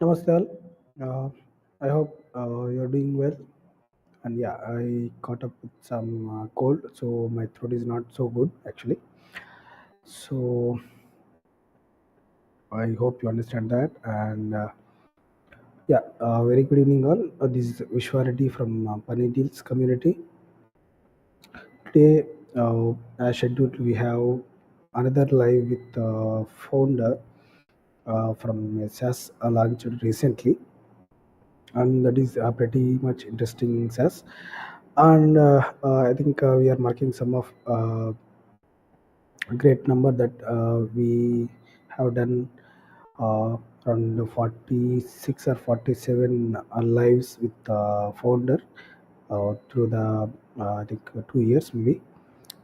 Namaste all. I hope you're doing well. And yeah, I caught up with some cold, so my throat is not so good actually. So I hope you understand that. And yeah, very good evening all. This is Vishwarati from PANI Deals community. Today, as scheduled, we have another live with founder from a SaaS launched recently, and that is pretty much interesting SaaS. And I think we are marking some of great number that we have done around 46 or 47 lives with founder through the I think 2 years maybe.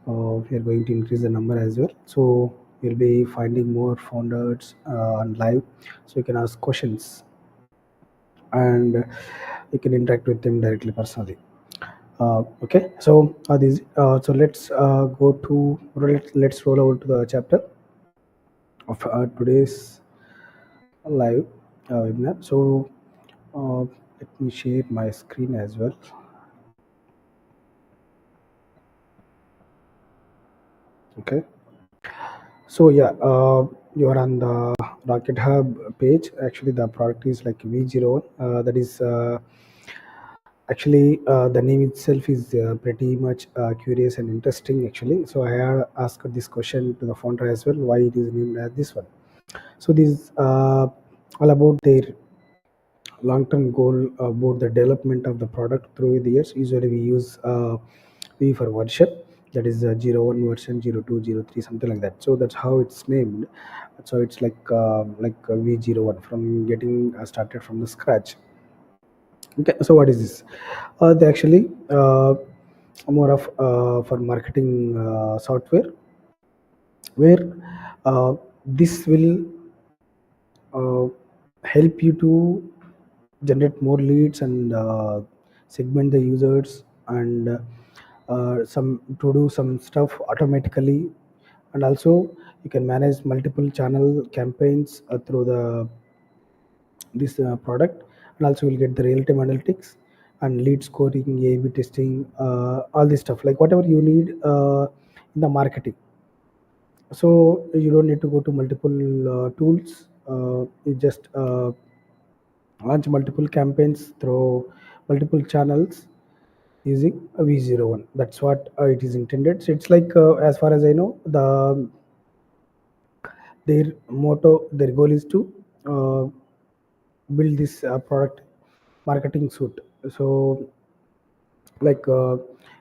We are going to increase the number as well, so we'll be finding more founders on live, so you can ask questions and you can interact with them directly personally. Okay, so let's roll over to the chapter of today's live webinar. So let me share my screen as well. Okay, so yeah, you're on the Rocket Hub page. Actually, the product is like v01. That is actually the name itself is pretty much curious and interesting actually. So I had asked this question to the founder as well, why it is named as this one. So this is all about their long-term goal about the development of the product through the years. Usually we use V for version, that is 01 version, 02, 03, something like that. So that's how it's named. So it's like V01 from getting started from the scratch. Okay, so what is this? They actually more of for marketing software, where this will uh, help you to generate more leads and segment the users and some to do some stuff automatically, and also you can manage multiple channel campaigns through the this product, and also you'll get the real-time analytics and lead scoring, A/B testing, all this stuff like whatever you need in the marketing. So you don't need to go to multiple tools. You just launch multiple campaigns through multiple channels using a v01. That's what it is intended. So it's like as far as I know, their goal is to uh, build this product marketing suite. So like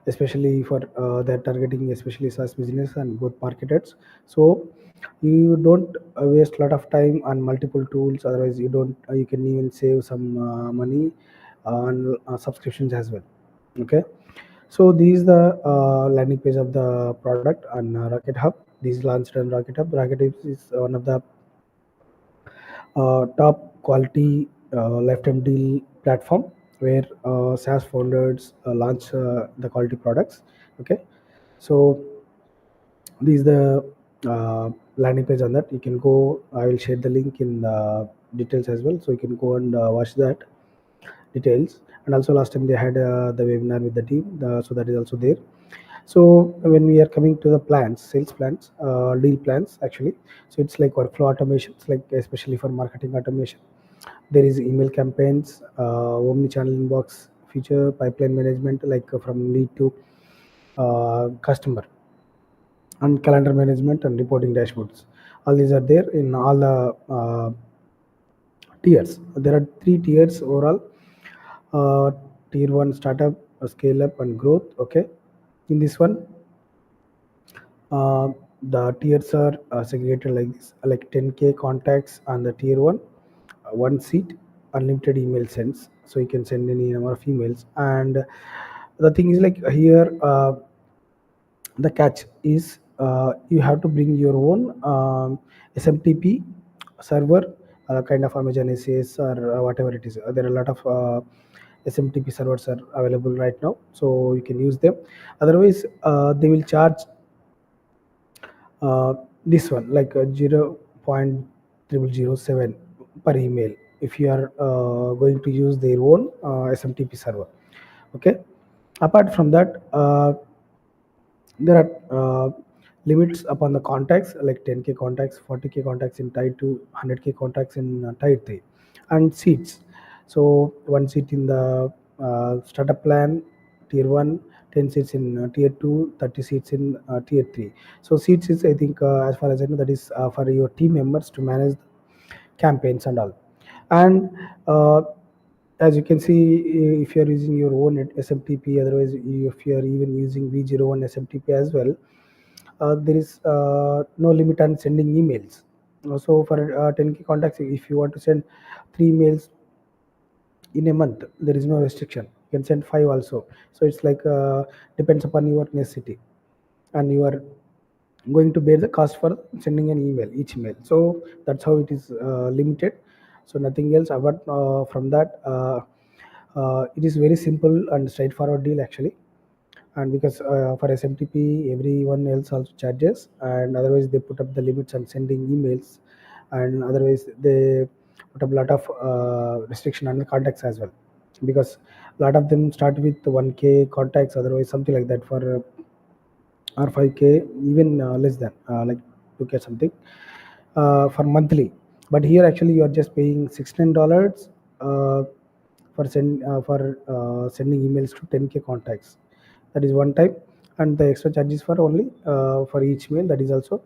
especially for they're targeting especially SaaS business and growth marketers. So you don't waste a lot of time on multiple tools. Otherwise, you can even save some money on subscriptions as well. Okay, so this is the landing page of the product on Rocket Hub. This is launched on Rocket Hub. Rocket Hub is one of the top quality lifetime deal platform where SaaS founders launch the quality products. Okay, so this is the landing page on that. You can go. I will share the link in the details as well, so you can go and watch that details. And also last time they had the webinar with the team, so that is also there. So when we are coming to the plans, sales plans, deal plans actually, so it's like workflow automations, like especially for marketing automation. There is email campaigns, omni-channel inbox feature, pipeline management, like from lead to customer, and calendar management and reporting dashboards. All these are there in all the tiers. There are three tiers overall. Uh, Tier one, startup, scale up, and growth. Okay, in this one, uh, the tiers are segregated like this, like 10K contacts on the tier one, one seat, unlimited email sends, so you can send any number of emails. And the thing is like here, the catch is you have to bring your own SMTP server, kind of Amazon SAS or whatever it is. There are a lot of SMTP servers are available right now, so you can use them. Otherwise, they will charge uh, this one like 0.0007 per email. if you are going to use their own SMTP server. Okay. Apart from that, there are limits upon the contacts, like 10K contacts, 40K contacts in tier 2, 100K contacts in tier 3, and seats. So one seat in the startup plan, tier 1, 10 seats in tier 2, 30 seats in tier 3. So seats is, I think, as far as I know, that is for your team members to manage campaigns and all. And as you can see, if you are using your own SMTP, otherwise if you are even using v01 SMTP as well, there is no limit on sending emails. So for 10K contacts, if you want to send 3 emails in a month, there is no restriction. You can send 5 also. So it's like depends upon your necessity, and you are going to bear the cost for sending an email, each email. So that's how it is limited. So nothing else. But from that, it is very simple and straightforward deal actually. And because for SMTP, everyone else also charges, and otherwise they put up the limits on sending emails, and otherwise they put up a lot of restriction on the contacts as well, because a lot of them start with 1K contacts, otherwise something like that for or 5K, even less than like 2K something for monthly. But here actually you are just paying $16 for sending emails to 10K contacts. That is one time, and the extra charges for only for each mail. That is also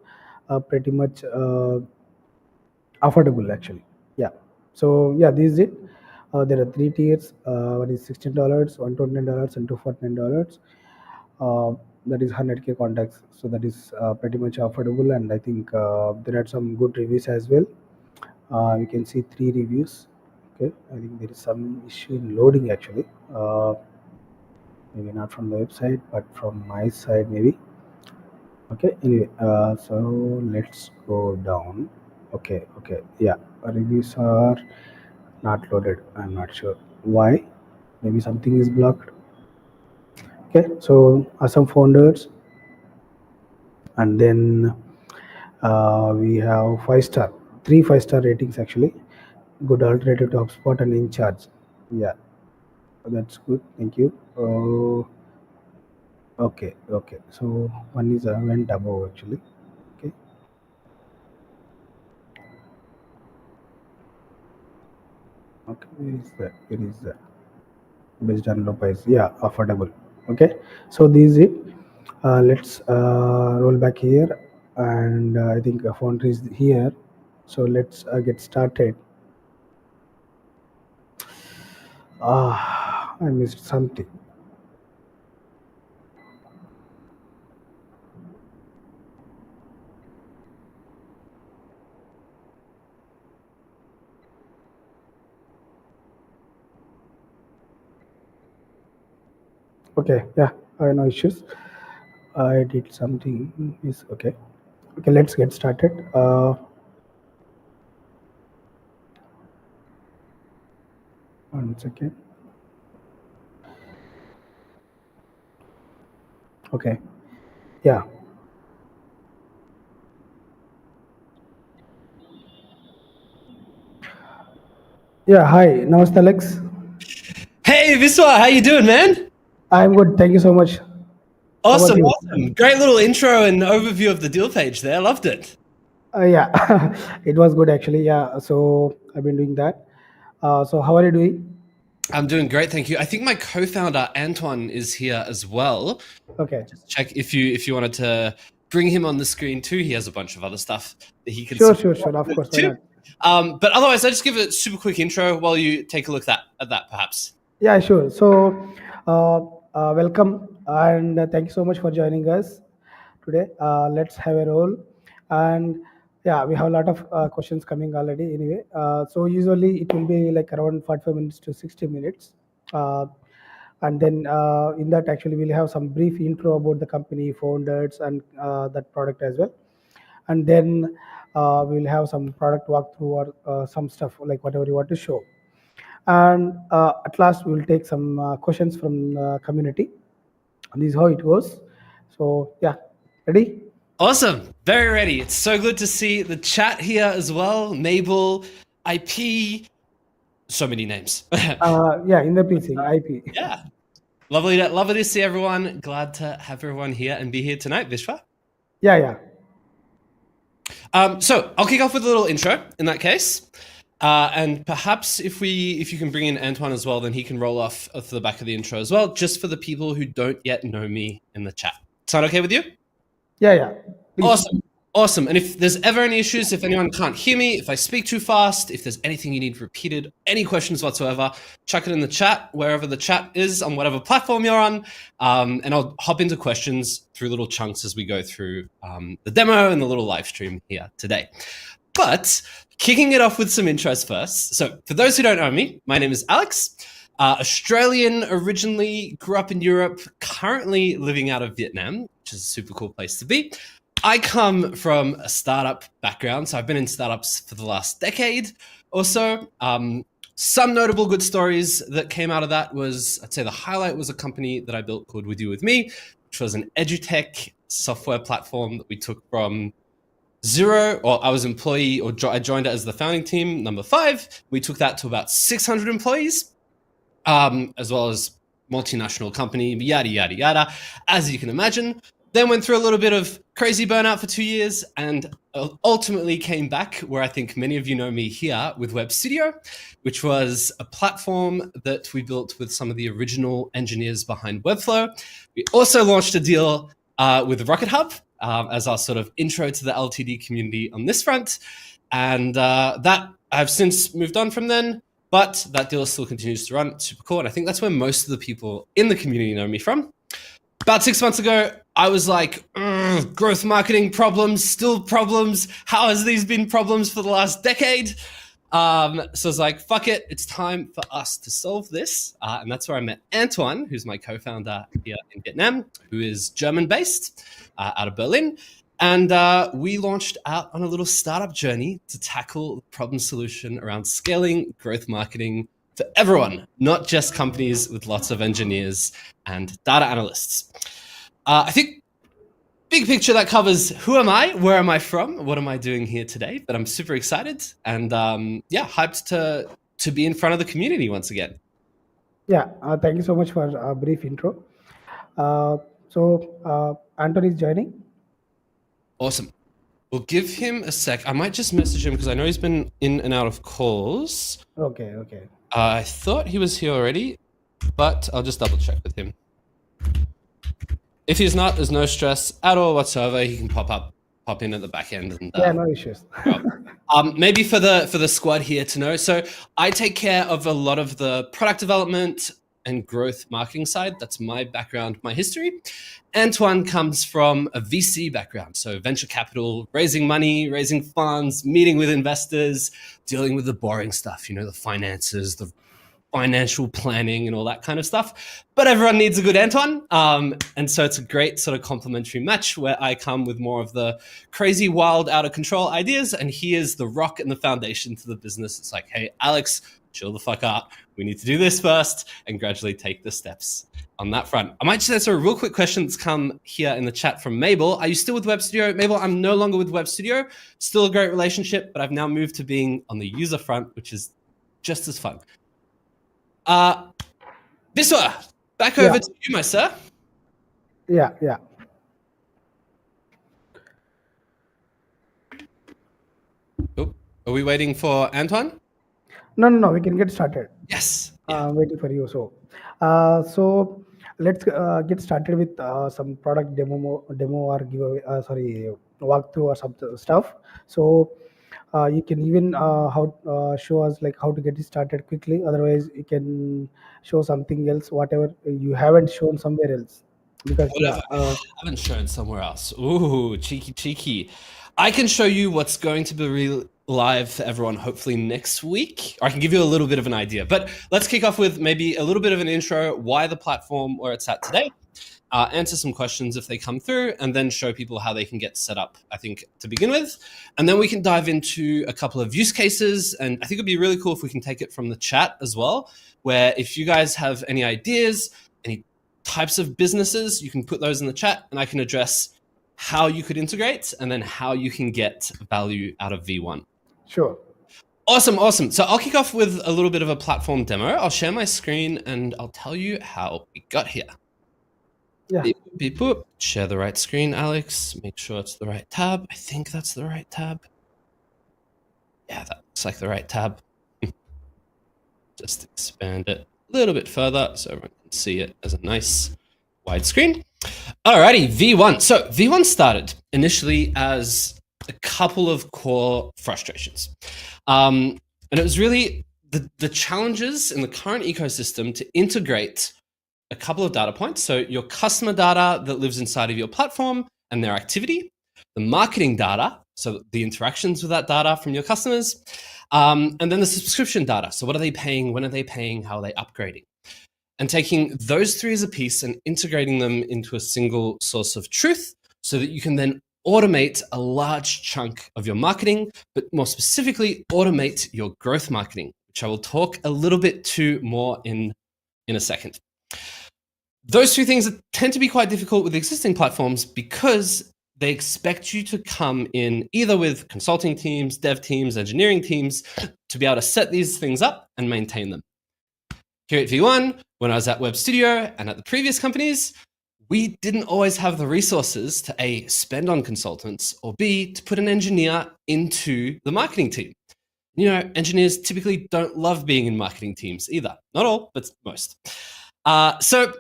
pretty much affordable actually. Yeah. So yeah, this is it. There are 3 tiers. One is $16, $129, and $249. Uh, that is 100K contacts. So that is pretty much affordable, and I think there are some good reviews as well. You can see 3 reviews. Okay, I think there is some issue in loading actually. Maybe not from the website, but from my side maybe. Okay, anyway, so let's go down. Okay, okay, yeah, reviews are not loaded. I'm not sure why. Maybe something is blocked. Okay, so some founders, and then we have 5 star, 3 5 star ratings actually. Good alternative to HubSpot and in charge. Yeah, that's good. Thank you. Okay, okay. So one is went above actually. Okay, okay. Where is that? Where is that? Based on low price, yeah, affordable. Okay, so this is it. Let's roll back here, and I think a font is here, so let's get started. I missed something. Okay, yeah, no issues. I did something is okay. Okay, let's get started. 1 second. Okay, yeah. Yeah, hi, namaste Alex. Hey Viswa, how you doing, man? I'm good, thank you so much. How about Awesome, you? awesome. Great little intro and overview of the deal page there. Loved it. Yeah, it was good actually. Yeah, so I've been doing that. So how are you doing? I'm doing great, thank you. I think my co-founder Antoine is here as well. Okay. Just check if you wanted to bring him on the screen too. He has a bunch of other stuff that he can Sure, support sure, sure. Of with course, why too. not? But otherwise, I just give a super quick intro while you take a look at that perhaps. Yeah, sure. So, uh, welcome, and thank you so much for joining us today. Let's have a roll, and yeah, we have a lot of questions coming already. Anyway, so usually it will be like around 45 minutes to 60 minutes. Uh, and then in that actually we'll have some brief intro about the company founders and that product as well, and then we'll have some product walkthrough or some stuff like whatever you want to show, and at last we will take some questions from the community. This is how it goes. So yeah, ready? Awesome. Very ready. It's so good to see the chat here as well. Mabel, IP. so many names. Yeah, in the PC, IP. Yeah. Lovely to see everyone. Glad to have everyone here and be here tonight, Vishwa. Yeah, yeah. So I'll kick off with a little intro in that case. And perhaps if you can bring in Antoine as well, then he can roll off the back of the intro as well, just for the people who don't yet know me in the chat. Sound okay with you? Yeah, yeah. Please. Awesome. And if there's ever any issues, if anyone can't hear me, if I speak too fast, if there's anything you need repeated, any questions whatsoever, chuck it in the chat, wherever the chat is, on whatever platform you're on. And I'll hop into questions through little chunks as we go through the demo and the little live stream here today. But kicking it off with some intros first. So for those who don't know me, my name is Alex. Australian originally, grew up in Europe, currently living out of Vietnam, which is a super cool place to be. I come from a startup background, so I've been in startups for the last decade or so. Some notable good stories that came out of that was, I'd say the highlight was a company that I built called With You With Me, which was an edutech software platform that we took from zero, or I was employee, or I joined it as the founding team, number 5. We took that to about 600 employees, as well as multinational company, yada, yada, yada, as you can imagine. Then went through a little bit of crazy burnout for 2 years and ultimately came back where I think many of you know me here with Web Studio, which was a platform that we built with some of the original engineers behind Webflow. We also launched a deal with Rocket Hub as our sort of intro to the LTD community on this front. And that I've since moved on from then, but that deal still continues to run. It's super cool. And I think that's where most of the people in the community know me from. About 6 months ago, I was like, growth marketing problems, still problems. How has these been problems for the last decade? So I was like, fuck it, it's time for us to solve this. And that's where I met Antoine, who's my co-founder here in Vietnam, who is German-based out of Berlin. And we launched out on a little startup journey to tackle the problem solution around scaling growth marketing for everyone, not just companies with lots of engineers and data analysts. I think big picture that covers who am I, where am I from, what am I doing here today, but I'm super excited and hyped to be in front of the community once again. Yeah, thank you so much for a brief intro. Anton is joining. Awesome. We'll give him a sec. I might just message him because I know he's been in and out of calls. Okay. I thought he was here already, but I'll just double check with him. If he's not, there's no stress at all whatsoever. He can pop in at the back end. And, yeah, no issues. Maybe for the squad here to know. So I take care of a lot of the product development and growth marketing side. That's my background, my history. Antoine comes from a VC background, so venture capital, raising money, raising funds, meeting with investors, dealing with the boring stuff, the finances, the financial planning and all that kind of stuff. But everyone needs a good Antoine. And so it's a great sort of complementary match where I come with more of the crazy, wild, out of control ideas. And he is the rock and the foundation to the business. It's like, hey, Alex, chill the fuck out. We need to do this first and gradually take the steps on that front. I might just answer a real quick question that's come here in the chat from Mabel. Are you still with Web Studio? Mabel, I'm no longer with Web Studio. Still a great relationship, but I've now moved to being on the user front, which is just as fun. Biswa, back over to you, my sir. Yeah. Oh, are we waiting for Antoine? No, we can get started. Yes. Waiting for you. So let's get started with some product demo or giveaway. Walkthrough or some stuff. So you can even show us like how to get it started quickly. Otherwise, you can show something else, whatever you haven't shown somewhere else. Because I haven't shown somewhere else. Ooh, cheeky. I can show you what's going to be live for everyone hopefully next week. Or I can give you a little bit of an idea. But let's kick off with maybe a little bit of an intro, why the platform, where it's at today. Answer some questions if they come through, and then show people how they can get set up, I think, to begin with. And then we can dive into a couple of use cases. And I think it'd be really cool if we can take it from the chat as well, where if you guys have any ideas, any types of businesses, you can put those in the chat and I can address how you could integrate and then how you can get value out of V1. Sure. Awesome, awesome. So I'll kick off with a little bit of a platform demo. I'll share my screen and I'll tell you how we got here. Yeah. Beep, beep, boop. Share the right screen, Alex. Make sure it's the right tab. I think that's the right tab. Yeah, that looks like the right tab. Just expand it a little bit further so everyone can see it as a nice wide screen. Alrighty, V1. So V1 started initially as a couple of core frustrations. And it was really the challenges in the current ecosystem to integrate a couple of data points. So your customer data that lives inside of your platform and their activity, the marketing data, so the interactions with that data from your customers, and then the subscription data. So what are they paying? When are they paying? How are they upgrading? And taking those three as a piece and integrating them into a single source of truth so that you can then automate a large chunk of your marketing, but more specifically, automate your growth marketing, which I will talk a little bit to more in a second. Those two things tend to be quite difficult with existing platforms because they expect you to come in either with consulting teams, dev teams, engineering teams to be able to set these things up and maintain them. Here at V1, when I was at Web Studio and at the previous companies, we didn't always have the resources to A, spend on consultants, or B, to put an engineer into the marketing team. You know, engineers typically don't love being in marketing teams either. Not all, but most. So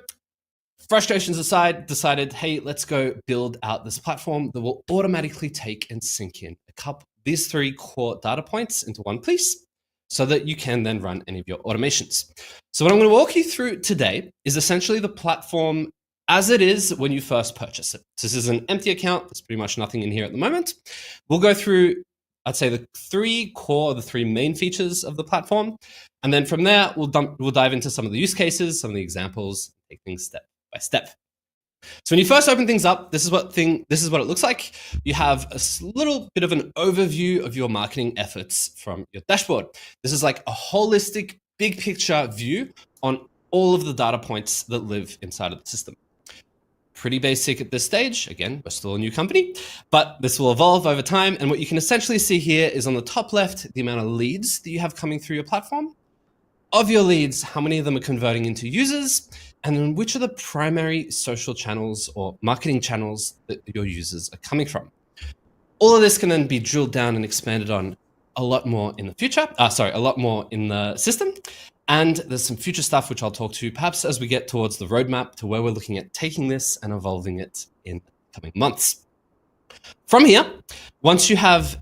frustrations aside, decided, hey, let's go build out this platform that will automatically take and sync in these three core data points into one place so that you can then run any of your automations. So what I'm going to walk you through today is essentially the platform as it is when you first purchase it. So this is an empty account. There's pretty much nothing in here at the moment. We'll go through, I'd say, the three main features of the platform. And then from there, we'll dive into some of the use cases, some of the examples, take things step by step. So when you first open things up, this is what it looks like. You have a little bit of an overview of your marketing efforts from your dashboard. This is like a holistic, big picture view on all of the data points that live inside of the system. Pretty basic at this stage. Again, we're still a new company, but this will evolve over time. And what you can essentially see here is on the top left, the amount of leads that you have coming through your platform. Of your leads, how many of them are converting into users? And then which are the primary social channels or marketing channels that your users are coming from? All of this can then be drilled down and expanded on a lot more in the future. A lot more in the system. And there's some future stuff which I'll talk to perhaps as we get towards the roadmap to where we're looking at taking this and evolving it in the coming months. From here, once you have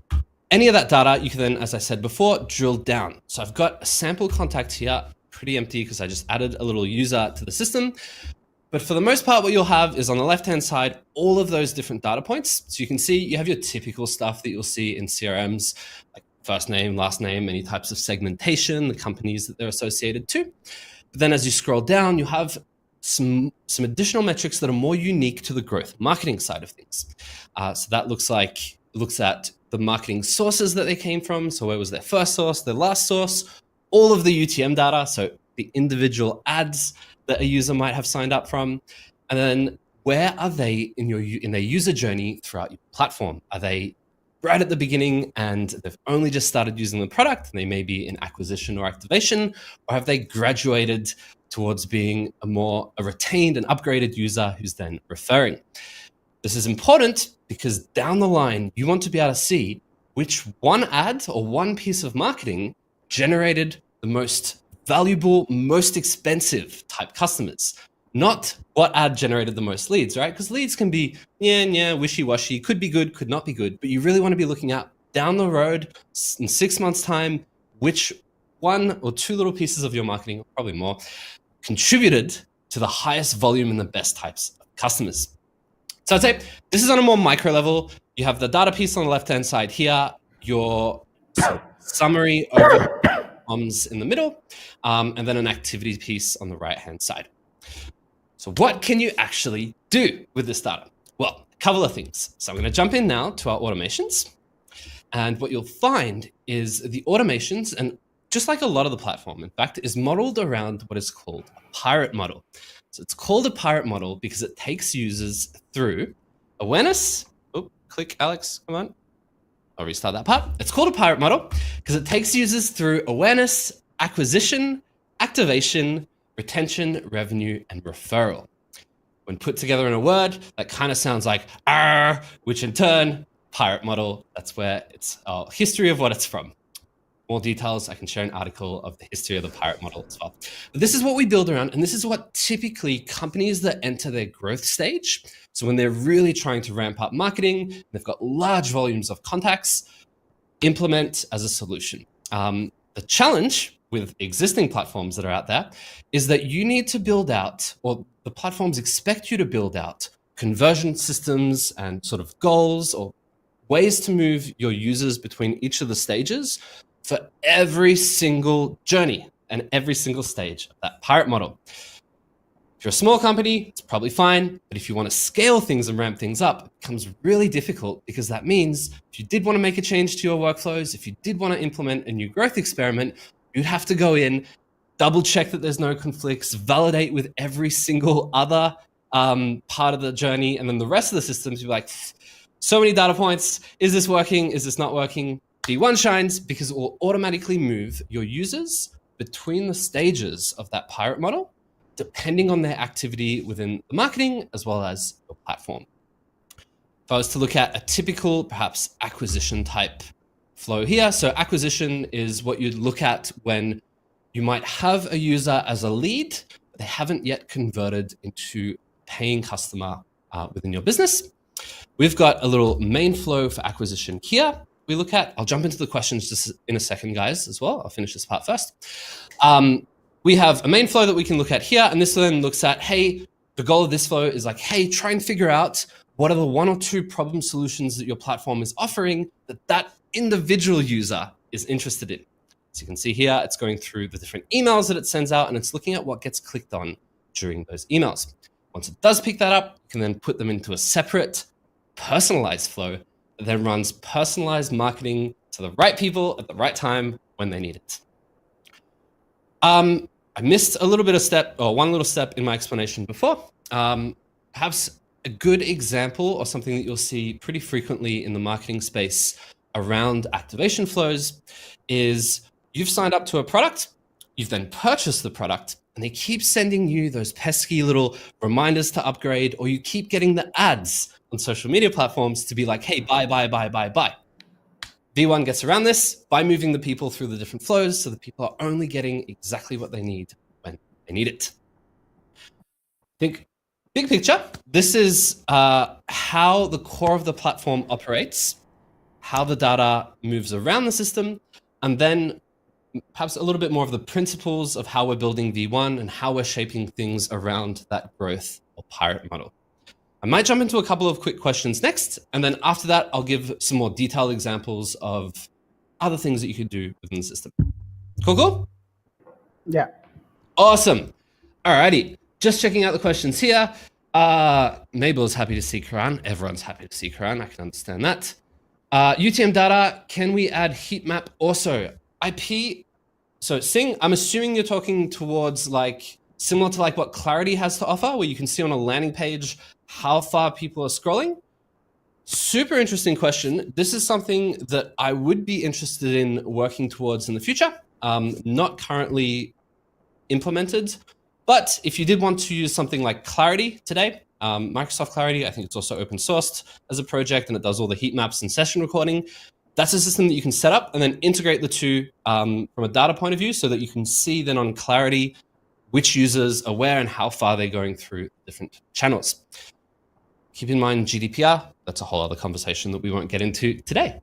any of that data, you can then, as I said before, drill down. So I've got a sample contact here, pretty empty because I just added a little user to the system. But for the most part, what you'll have is on the left-hand side, all of those different data points. So you can see you have your typical stuff that you'll see in CRMs, like first name, last name, any types of segmentation, the companies that they're associated to. But then as you scroll down, you have some additional metrics that are more unique to the growth marketing side of things. So that looks at the marketing sources that they came from. So where was their first source, their last source, all of the UTM data, so the individual ads that a user might have signed up from, and then where are they in their user journey throughout your platform? Are they right at the beginning and they've only just started using the product and they may be in acquisition or activation, or have they graduated towards being a retained and upgraded user who's then referring? This is important because down the line, you want to be able to see which one ad or one piece of marketing generated the most valuable, most expensive type customers, not what ad generated the most leads, right? Because leads can be, wishy-washy, could be good, could not be good, but you really want to be looking at down the road in 6 months' time, which one or two little pieces of your marketing, or probably more, contributed to the highest volume and the best types of customers. So I'd say this is on a more micro level. You have the data piece on the left-hand side here, your summary over comms in the middle, and then an activity piece on the right-hand side. So what can you actually do with this data? Well, a couple of things. So I'm going to jump in now to our automations. And what you'll find is the automations, and just like a lot of the platform, in fact, is modeled around what is called a pirate model. So it's called a pirate model because it takes users through awareness. Oh, click, Alex, come on. I'll restart that part. It's called a pirate model because it takes users through awareness, acquisition, activation, retention, revenue, and referral. When put together in a word, that kind of sounds like "arr," which in turn, pirate model, that's where it's a history of what it's from. More details, I can share an article of the history of the pirate model as well. But this is what we build around, and this is what typically companies that enter their growth stage, so when they're really trying to ramp up marketing, they've got large volumes of contacts, implement as a solution. The challenge with existing platforms that are out there is that you need to build out, or the platforms expect you to build out, conversion systems and sort of goals or ways to move your users between each of the stages for every single journey and every single stage of that pirate model. If you're a small company, it's probably fine, but if you want to scale things and ramp things up, it becomes really difficult, because that means if you did want to make a change to your workflows, if you did want to implement a new growth experiment, you'd have to go in, double check that there's no conflicts, validate with every single other part of the journey, and then the rest of the systems, you're like, so many data points, is this working, is this not working? V1 shines because it will automatically move your users between the stages of that pirate model, depending on their activity within the marketing as well as your platform. If I was to look at a typical, perhaps acquisition type flow here, so acquisition is what you'd look at when you might have a user as a lead, but they haven't yet converted into paying customer within your business. We've got a little main flow for acquisition here. We look at, I'll jump into the questions just in a second, guys, as well. I'll finish this part first. We have a main flow that we can look at here, and this then looks at, hey, the goal of this flow is like, hey, try and figure out what are the 1 or 2 problem solutions that your platform is offering that individual user is interested in. As you can see here, it's going through the different emails that it sends out, and it's looking at what gets clicked on during those emails. Once it does pick that up, you can then put them into a separate personalized flow that then runs personalized marketing to the right people at the right time when they need it. I missed a little bit of step, or one little step in my explanation before. Perhaps a good example, or something that you'll see pretty frequently in the marketing space around activation flows, is you've signed up to a product, you've then purchased the product, and they keep sending you those pesky little reminders to upgrade, or you keep getting the ads on social media platforms to be like, hey, buy, buy, buy, buy, buy. V1 gets around this by moving the people through the different flows so that people are only getting exactly what they need when they need it. Think big picture, this is how the core of the platform operates, how the data moves around the system, and then perhaps a little bit more of the principles of how we're building V1 and how we're shaping things around that growth or pirate model. I might jump into a couple of quick questions next, and then after that, I'll give some more detailed examples of other things that you could do within the system. Cool, cool? Yeah. Awesome. Alrighty, just checking out the questions here. Mabel is happy to see Karan. Everyone's happy to see Karan. I can understand that. UTM data, can we add heat map also? IP, so Sing, I'm assuming you're talking towards like similar to like what Clarity has to offer, where you can see on a landing page how far people are scrolling. Super interesting question. This is something that I would be interested in working towards in the future. Not currently implemented, but if you did want to use something like Clarity today, Microsoft Clarity, I think it's also open sourced as a project, and it does all the heat maps and session recording. That's a system that you can set up and then integrate the two from a data point of view, so that you can see then on Clarity which users are where and how far they're going through different channels. Keep in mind GDPR, that's a whole other conversation that we won't get into today.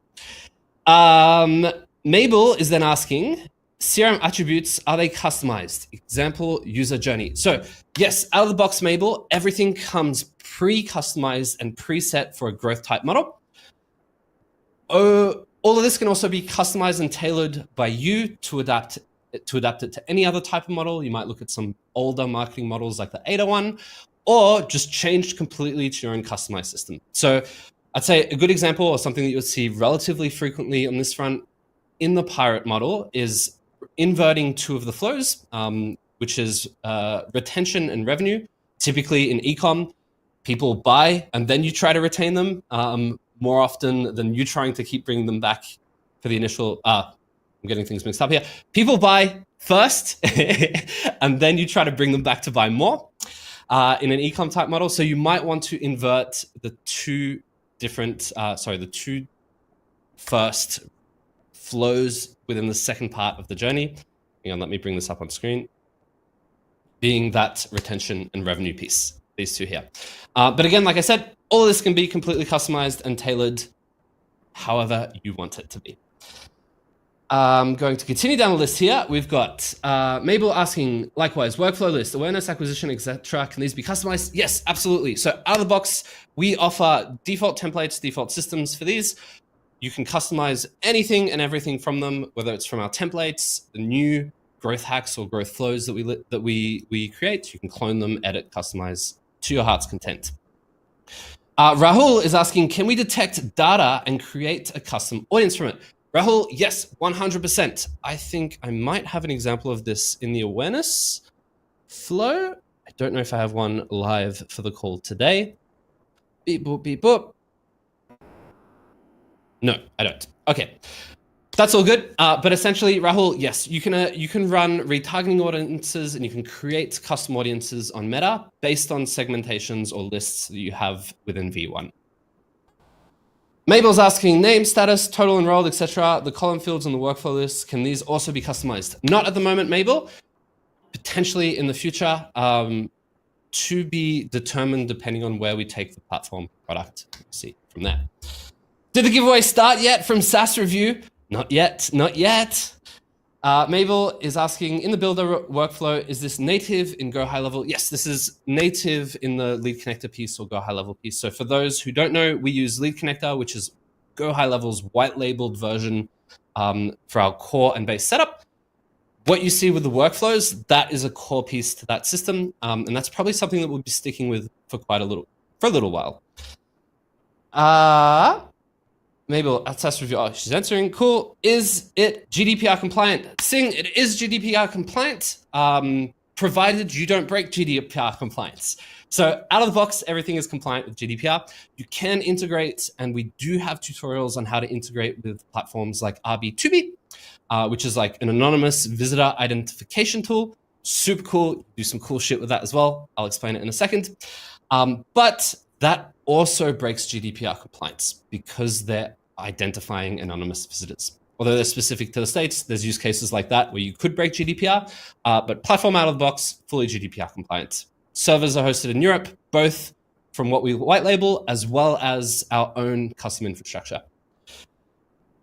Mabel is then asking, CRM attributes, are they customized? Example, user journey. So yes, out of the box, Mabel, everything comes pre-customized and preset for a growth type model. All of this can also be customized and tailored by you to adapt it to any other type of model. You might look at some older marketing models like the 801, or just changed completely to your own customized system. So I'd say a good example, or something that you'll see relatively frequently on this front in the pirate model, is inverting two of the flows, which is retention and revenue. Typically in ecom, people buy and then you try to retain them. more often than you trying to keep bringing them back for the initial, I'm getting things mixed up here. People buy first, and then you try to bring them back to buy more in an e-com type model. So you might want to invert the two different, the two first flows within the second part of the journey. Hang on, let me bring this up on screen. Being that retention and revenue piece, these two here. But again, like I said, all of this can be completely customized and tailored however you want it to be. I'm going to continue down the list here. We've got Mabel asking, likewise, workflow list, awareness, acquisition, etc. Can these be customized? Yes, absolutely. So out of the box, we offer default templates, default systems for these. You can customize anything and everything from them, whether it's from our templates, the new growth hacks or growth flows that we create. You can clone them, edit, customize to your heart's content. Rahul is asking, can we detect data and create a custom audience from it? Rahul, yes, 100%. I think I might have an example of this in the awareness flow. I don't know if I have one live for the call today. Beep, boop, beep, boop. No, I don't. Okay, that's all good. But essentially, Rahul, yes, you can run retargeting audiences and you can create custom audiences on Meta based on segmentations or lists that you have within V1. Mabel's asking name, status, total enrolled, etc. The column fields on the workflow list, can these also be customized? Not at the moment, Mabel. Potentially in the future, to be determined depending on where we take the platform product. Let's see from there. Did the giveaway start yet from SaaS review? Not yet, not yet. Mabel is asking, in the builder workflow, is this native in Go High Level? Yes, this is native in the Lead Connector piece or Go High Level piece. So for those who don't know, we use Lead Connector, which is Go High Level's white labeled version for our core and base setup. What you see with the workflows, that is a core piece to that system. And that's probably something that we'll be sticking with for a little while. Mabel at SaaS review. Oh, she's answering. Cool. Is it GDPR compliant? Sing, it is GDPR compliant, provided you don't break GDPR compliance. So out of the box, everything is compliant with GDPR. You can integrate, and we do have tutorials on how to integrate with platforms like RB2B, which is like an anonymous visitor identification tool. Super cool. Do some cool shit with that as well. I'll explain it in a second. But that also breaks GDPR compliance because they're identifying anonymous visitors. Although they're specific to the States, there's use cases like that where you could break GDPR, but platform out of the box, fully GDPR compliant. Servers are hosted in Europe, both from what we white label as well as our own custom infrastructure.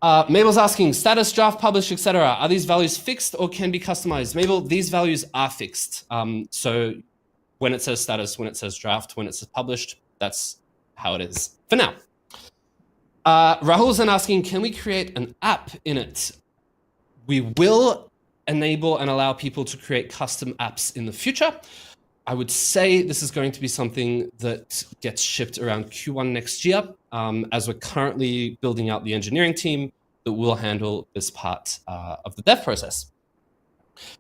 Mabel's asking, status, draft, publish, etc. Are these values fixed or can be customized? Mabel, these values are fixed. So when it says status, when it says draft, when it says published, that's how it is for now. Rahul's then asking, can we create an app in it? We will enable and allow people to create custom apps in the future. I would say this is going to be something that gets shipped around Q1 next year, as we're currently building out the engineering team that will handle this part of the dev process.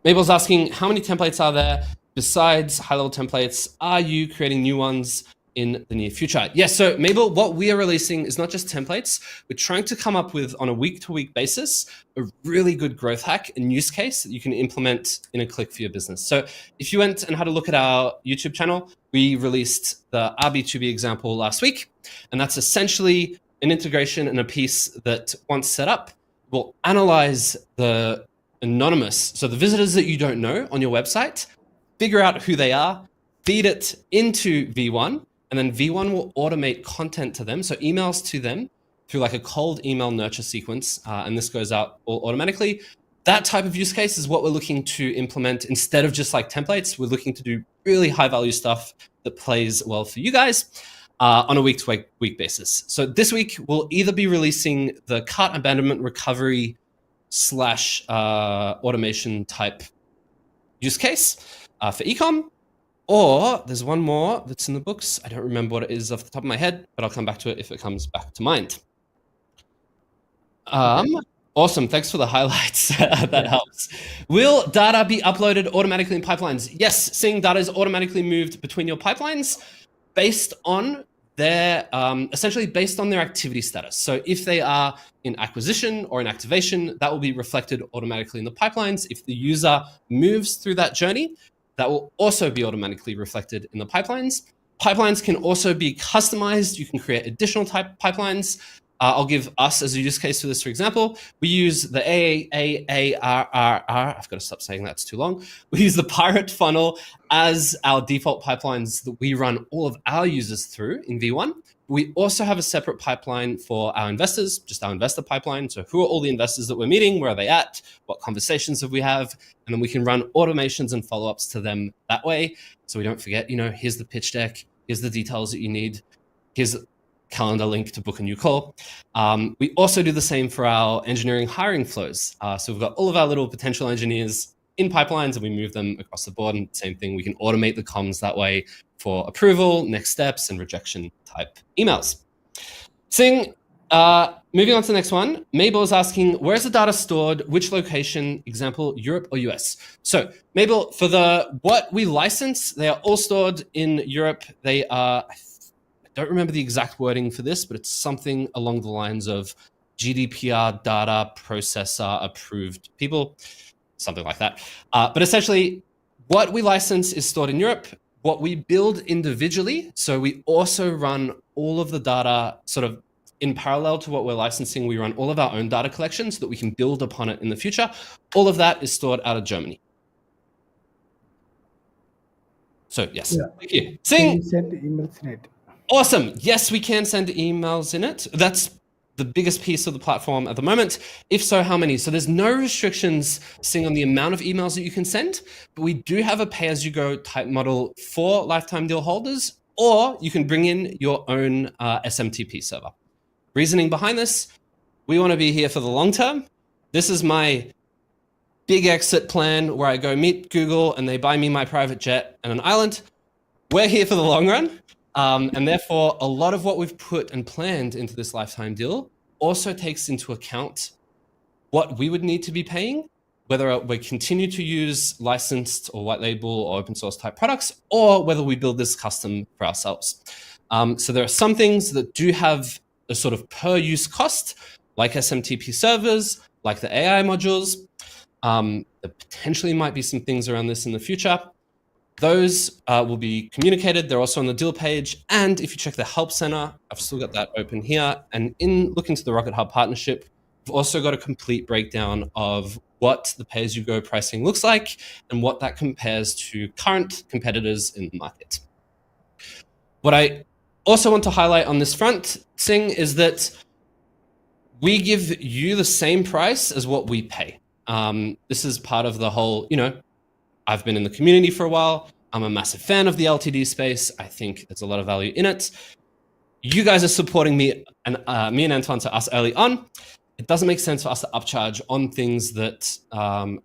Mabel's asking, how many templates are there? Besides high-level templates, are you creating new ones in the near future? Yes, so Mabel, what we are releasing is not just templates. We're trying to come up with, on a week-to-week basis, a really good growth hack and use case that you can implement in a click for your business. So if you went and had a look at our YouTube channel, we released the RB2B example last week, and that's essentially an integration and a piece that, once set up, will analyze the anonymous, so the visitors that you don't know on your website, figure out who they are, feed it into V1, and then V1 will automate content to them, so emails to them through like a cold email nurture sequence, and this goes out all automatically. That type of use case is what we're looking to implement instead of just like templates. We're looking to do really high value stuff that plays well for you guys on a week-to-week basis. So this week, we'll either be releasing the cart abandonment recovery / automation type use case for ecom, or there's one more that's in the books. I don't remember what it is off the top of my head, but I'll come back to it if it comes back to mind. Awesome, thanks for the highlights. That helps. Will data be uploaded automatically in pipelines? Yes, seeing data is automatically moved between your pipelines based on they're essentially based on their activity status. So if they are in acquisition or in activation, that will be reflected automatically in the pipelines. If the user moves through that journey, that will also be automatically reflected in the pipelines. Pipelines can also be customized. You can create additional type pipelines. I'll give us as a use case for this, for example. We use the AARRR. I've got to stop saying that, it's too long. We use the Pirate funnel as our default pipelines that we run all of our users through in V1. We also have a separate pipeline for our investors, just our investor pipeline. So who are all the investors that we're meeting? Where are they at? What conversations have we have? And then we can run automations and follow-ups to them that way. So we don't forget, here's the pitch deck, here's the details that you need, here's a calendar link to book a new call. We also do the same for our engineering hiring flows. So we've got all of our little potential engineers in pipelines and we move them across the board. And same thing, we can automate the comms that way for approval, next steps, and rejection type emails. Sing, moving on to the next one. Mabel is asking, where's the data stored? Which location? Example, Europe or US? So Mabel, for what we license, they are all stored in Europe. They are, I don't remember the exact wording for this, but it's something along the lines of GDPR data processor approved people, something like that. But essentially, what we license is stored in Europe. What we build individually, so we also run all of the data sort of in parallel to what we're licensing. We run all of our own data collection so that we can build upon it in the future. All of that is stored out of Germany. So yes, thank you. Can you send emails in it? Awesome. Yes, we can send emails in it. That's the biggest piece of the platform at the moment. If so, how many? So there's no restrictions on the amount of emails that you can send, but we do have a pay-as-you-go type model for lifetime deal holders, or you can bring in your own SMTP server. Reasoning behind this, we want to be here for the long term. This is my big exit plan where I go meet Google and they buy me my private jet and an island. We're here for the long run. And therefore, a lot of what we've put and planned into this lifetime deal also takes into account what we would need to be paying, whether we continue to use licensed or white label or open source type products, or whether we build this custom for ourselves. So there are some things that do have a sort of per use cost, like SMTP servers, like the AI modules. There potentially might be some things around this in the future. Those will be communicated. They're also on the deal page. And if you check the Help Center, I've still got that open here. And in looking to the Rocket Hub partnership, we've also got a complete breakdown of what the pay-as-you-go pricing looks like and what that compares to current competitors in the market. What I also want to highlight on this front, Sing, is that we give you the same price as what we pay. This is part of the whole, I've been in the community for a while. I'm a massive fan of the LTD space. I think there's a lot of value in it. You guys are supporting me and Antoine to us early on. It doesn't make sense for us to upcharge on things that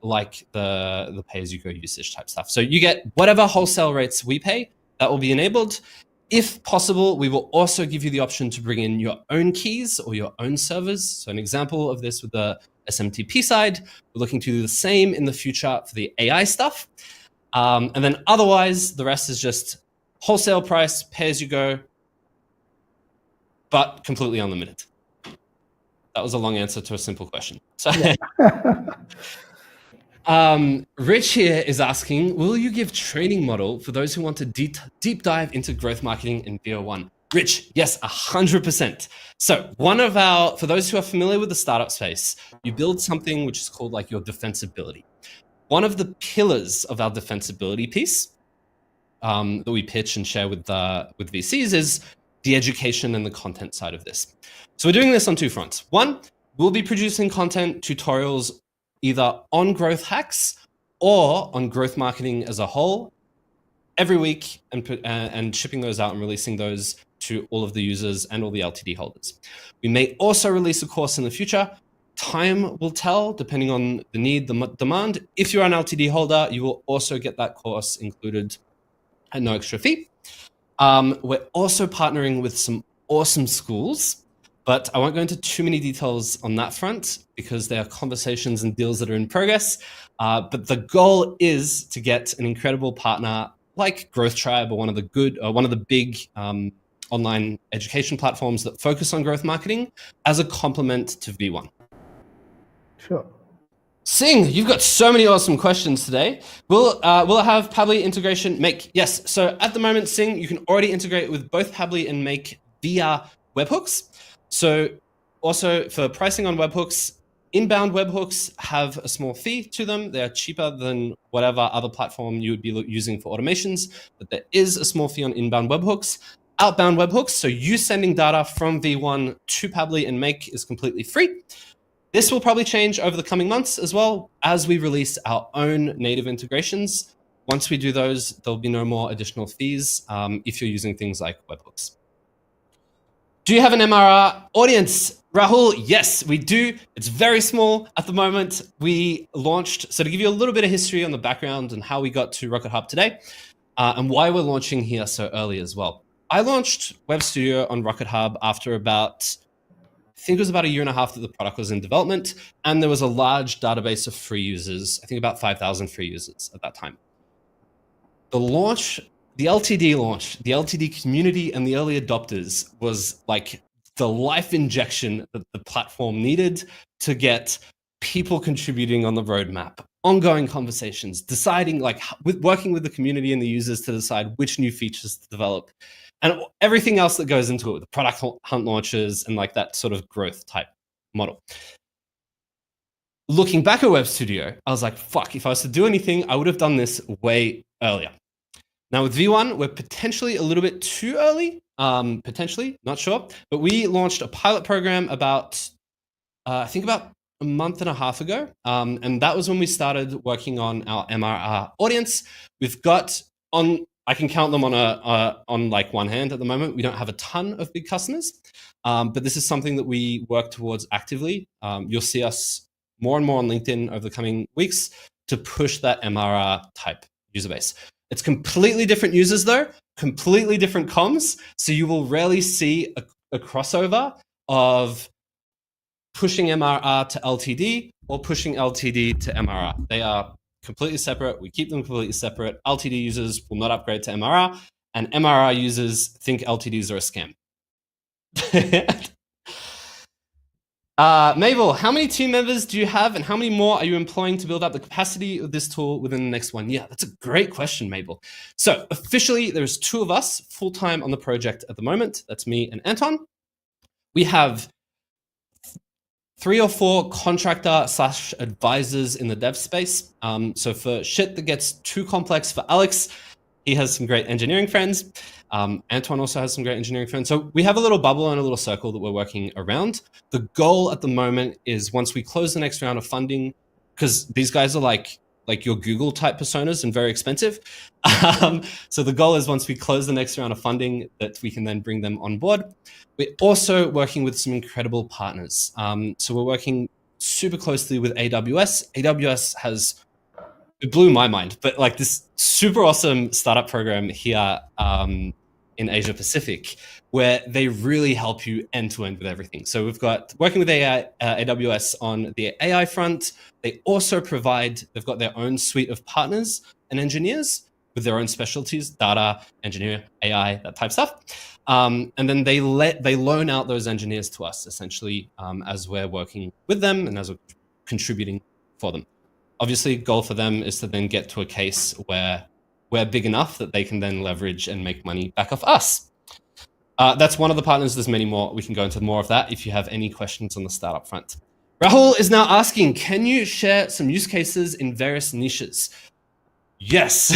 like the pay-as-you-go usage type stuff. So you get whatever wholesale rates we pay, that will be enabled. If possible, we will also give you the option to bring in your own keys or your own servers. So an example of this with the SMTP side, we're looking to do the same in the future for the AI stuff. And then otherwise, the rest is just wholesale price, pay as you go, but completely unlimited. That was a long answer to a simple question. So, Rich here is asking, will you give training model for those who want to deep dive into growth marketing in v01? Rich, yes, 100%. So for those who are familiar with the startup space, you build something which is called like your defensibility. One of the pillars of our defensibility piece that we pitch and share with VCs is the education and the content side of this. So we're doing this on two fronts. One, we'll be producing content tutorials either on growth hacks or on growth marketing as a whole every week and shipping those out and releasing those to all of the users and all the LTD holders. We may also release a course in the future. Time will tell, depending on the need, the demand. If you're an LTD holder, you will also get that course included at no extra fee. We're also partnering with some awesome schools, but I won't go into too many details on that front because there are conversations and deals that are in progress. But the goal is to get an incredible partner like Growth Tribe or one of the big online education platforms that focus on growth marketing as a complement to V1. Sure. Sing, you've got so many awesome questions today. Will it have Pabbly integration? Make yes. So at the moment, Sing, you can already integrate with both Pabbly and Make via webhooks. So also for pricing on webhooks, inbound webhooks have a small fee to them. They're cheaper than whatever other platform you would be using for automations, but there is a small fee on inbound webhooks. Outbound webhooks, so you sending data from V1 to Pabbly and Make is completely free. This will probably change over the coming months as well as we release our own native integrations. Once we do those, there'll be no more additional fees if you're using things like webhooks. Do you have an MRR audience? Rahul, yes, we do. It's very small at the moment. We launched, so to give you a little bit of history on the background and how we got to Rocket Hub today and why we're launching here so early as well. I launched Web Studio on Rocket Hub after about, I think it was about a year and a half that the product was in development, and there was a large database of free users, I think about 5,000 free users at that time. The launch, the LTD launch, the LTD community and the early adopters was like the life injection that the platform needed to get people contributing on the roadmap, ongoing conversations, deciding like working with the community and the users to decide which new features to develop, and everything else that goes into it, the product hunt launches and like that sort of growth type model. Looking back at Web Studio, I was like, fuck, if I was to do anything, I would have done this way earlier. Now with V1, we're potentially a little bit too early, potentially, not sure, but we launched a pilot program about, I think about a month and a half ago. And that was when we started working on our MRR audience. We've got I can count them on like one hand at the moment. We don't have a ton of big customers, but this is something that we work towards actively. You'll see us more and more on LinkedIn over the coming weeks to push that MRR type user base. It's completely different users though, completely different comms. So you will rarely see a crossover of pushing MRR to LTD or pushing LTD to MRR. They are completely separate. We keep them completely separate. LTD users will not upgrade to MRR, and MRR users think LTDs are a scam. Mabel, how many team members do you have and how many more are you employing to build up the capacity of this tool within the next 1 year? That's a great question, Mabel. So officially, there's 2 of us full-time on the project at the moment. That's me and Anton. We have 3 or 4 contractor/advisors in the dev space. So for shit that gets too complex for Alex, he has some great engineering friends. Antoine also has some great engineering friends. So we have a little bubble and a little circle that we're working around. The goal at the moment is once we close the next round of funding, because these guys are like your Google type personas and very expensive. So the goal is once we close the next round of funding that we can then bring them on board. We're also working with some incredible partners. So we're working super closely with AWS. AWS has, it blew my mind, but like this super awesome startup program here in Asia Pacific, where they really help you end to end with everything. So we've got working with AWS on the AI front. They also they've got their own suite of partners and engineers with their own specialties, data, engineer, AI, that type of stuff. And then they loan out those engineers to us essentially as we're working with them and as we're contributing for them. Obviously, goal for them is to then get to a case where we're big enough that they can then leverage and make money back off us. That's one of the partners. There's many more. We can go into more of that if you have any questions on the startup front. Rahul is now asking, can you share some use cases in various niches? Yes.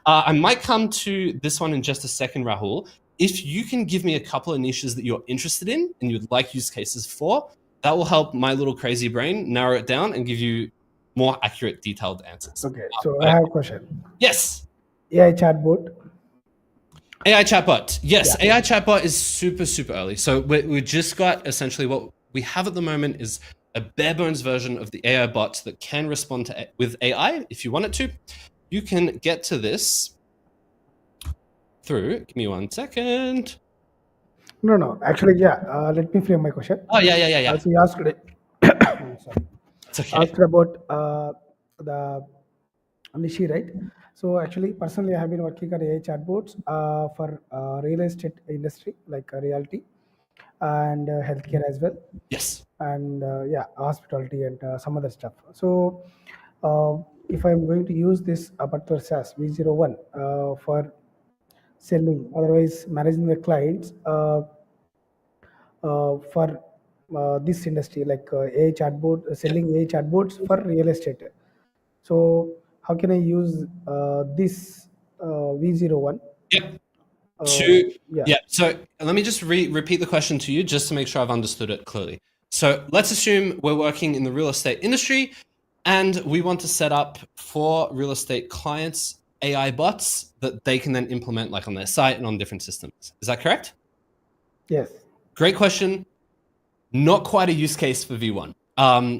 I might come to this one in just a second, Rahul. If you can give me a couple of niches that you're interested in and you'd like use cases for, that will help my little crazy brain narrow it down and give you more accurate, detailed answers. Okay, so I have a question. Yes. AI chatbot. AI chatbot. Yes, Yeah. AI chatbot is super, super early. So we just got essentially what we have at the moment is a bare bones version of the AI bot that can respond with AI if you want it to. You can get to this through, give me 1 second. No, actually, yeah. Let me frame my question. Oh, yeah. So you asked it. Sorry. It's okay. Asked about the Nishi, right? So actually, personally, I have been working on AI chatbots for real estate industry, like realty and healthcare as well, Yes. and yeah, hospitality and some other stuff. So uh, if I'm going to use this particular SaaS V01 for selling, otherwise managing the clients for this industry, like AI chatbot, Yep. selling AI chatbots for real estate. So how can I use this V01? Yep. Uh, To yeah, yeah. So let me just repeat the question to you, just to make sure I've understood it clearly. So let's assume we're working in the real estate industry, and we want to set up for real estate clients AI bots that they can then implement, like on their site and on different systems. Is that correct? yes, Great question. Not quite a use case for V1.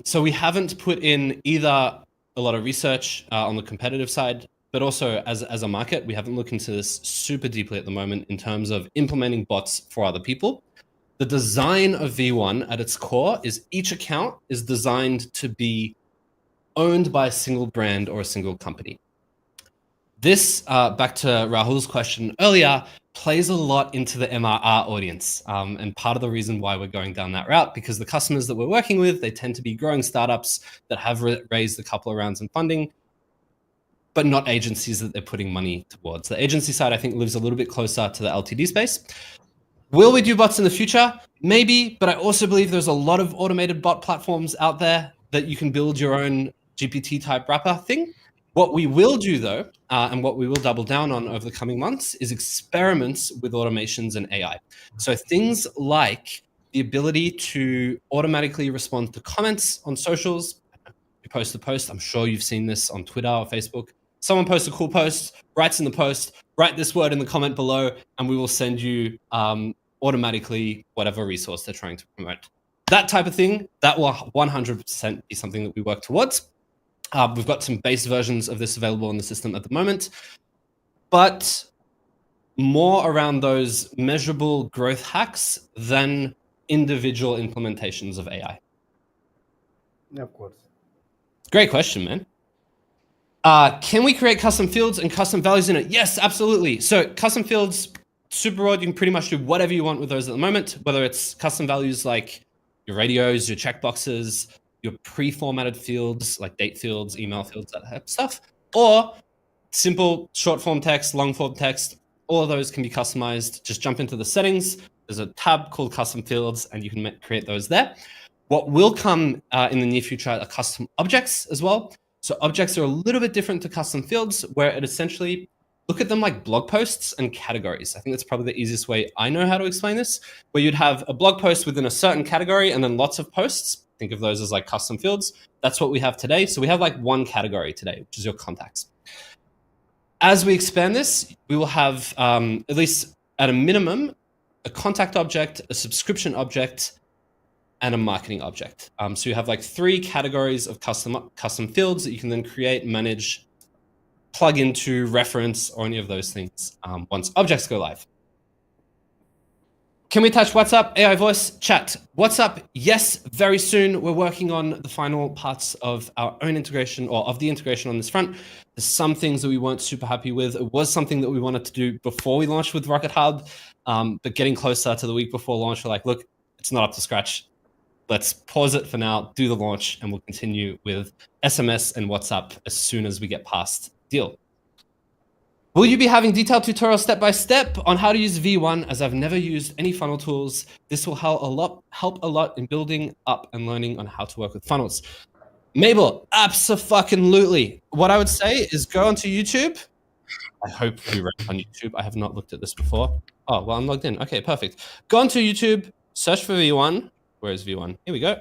So we haven't put in either a lot of research on the competitive side, but also as a market, we haven't looked into this super deeply at the moment in terms of implementing bots for other people. The design of V1 at its core is each account is designed to be owned by a single brand or a single company. This, back to Rahul's question earlier, plays a lot into the MRR audience. And part of the reason why we're going down that route, because the customers that we're working with, they tend to be growing startups that have raised a couple of rounds in funding, but not agencies that they're putting money towards. The agency side, I think, lives a little bit closer to the LTD space. Will we do bots in the future? Maybe, but I also believe there's a lot of automated bot platforms out there that you can build your own GPT type wrapper thing. What we will do though, and what we will double down on over the coming months is experiments with automations and AI. So things like the ability to automatically respond to comments on socials. You post a post, I'm sure you've seen this on Twitter or Facebook. Someone posts a cool post, writes in the post, write this word in the comment below, and we will send you automatically whatever resource they're trying to promote. That type of thing, that will 100% be something that we work towards. We've got some base versions of this available in the system at the moment, but more around those measurable growth hacks than individual implementations of AI. of course. Great question, man. Can we create custom fields and custom values in it? Yes, absolutely. So custom fields, super broad. You can pretty much do whatever you want with those at the moment, whether it's custom values like your radios, your checkboxes, your pre-formatted fields like date fields, email fields, that type of stuff, or simple short form text, long form text. All of those can be customized. Just jump into the settings. There's a tab called custom fields, and you can create those there. What will come in the near future are custom objects as well. So objects are a little bit different to custom fields, where it essentially look at them like blog posts and categories. I think that's probably the easiest way I know how to explain this, where you'd have a blog post within a certain category and then lots of posts. Think of those as like custom fields. That's what we have today. So we have like one category today, which is your contacts. As we expand this, we will have, at least at a minimum, a contact object, a subscription object, and a marketing object. So you have like 3 categories of custom fields that you can then create, manage, plug into, reference, or any of those things once objects go live. Can we touch WhatsApp, AI voice, chat? WhatsApp, yes, very soon. We're working on the final parts of our own integration, or of the integration on this front. There's some things that we weren't super happy with. It was something that we wanted to do before we launched with Rocket Hub, but getting closer to the week before launch, we're like, look, it's not up to scratch. Let's pause it for now, do the launch, and we'll continue with SMS and WhatsApp as soon as we get past deal. Will you be having detailed tutorials step-by-step on how to use V1, as I've never used any funnel tools? This will help a lot in building up and learning on how to work with funnels. Mabel, abso-fucking-lutely. What I would say is go onto YouTube. I hope we rank on YouTube. I have not looked at this before. Oh, well, I'm logged in. Okay, perfect. Go onto YouTube, search for V1. Where is V1? Here we go.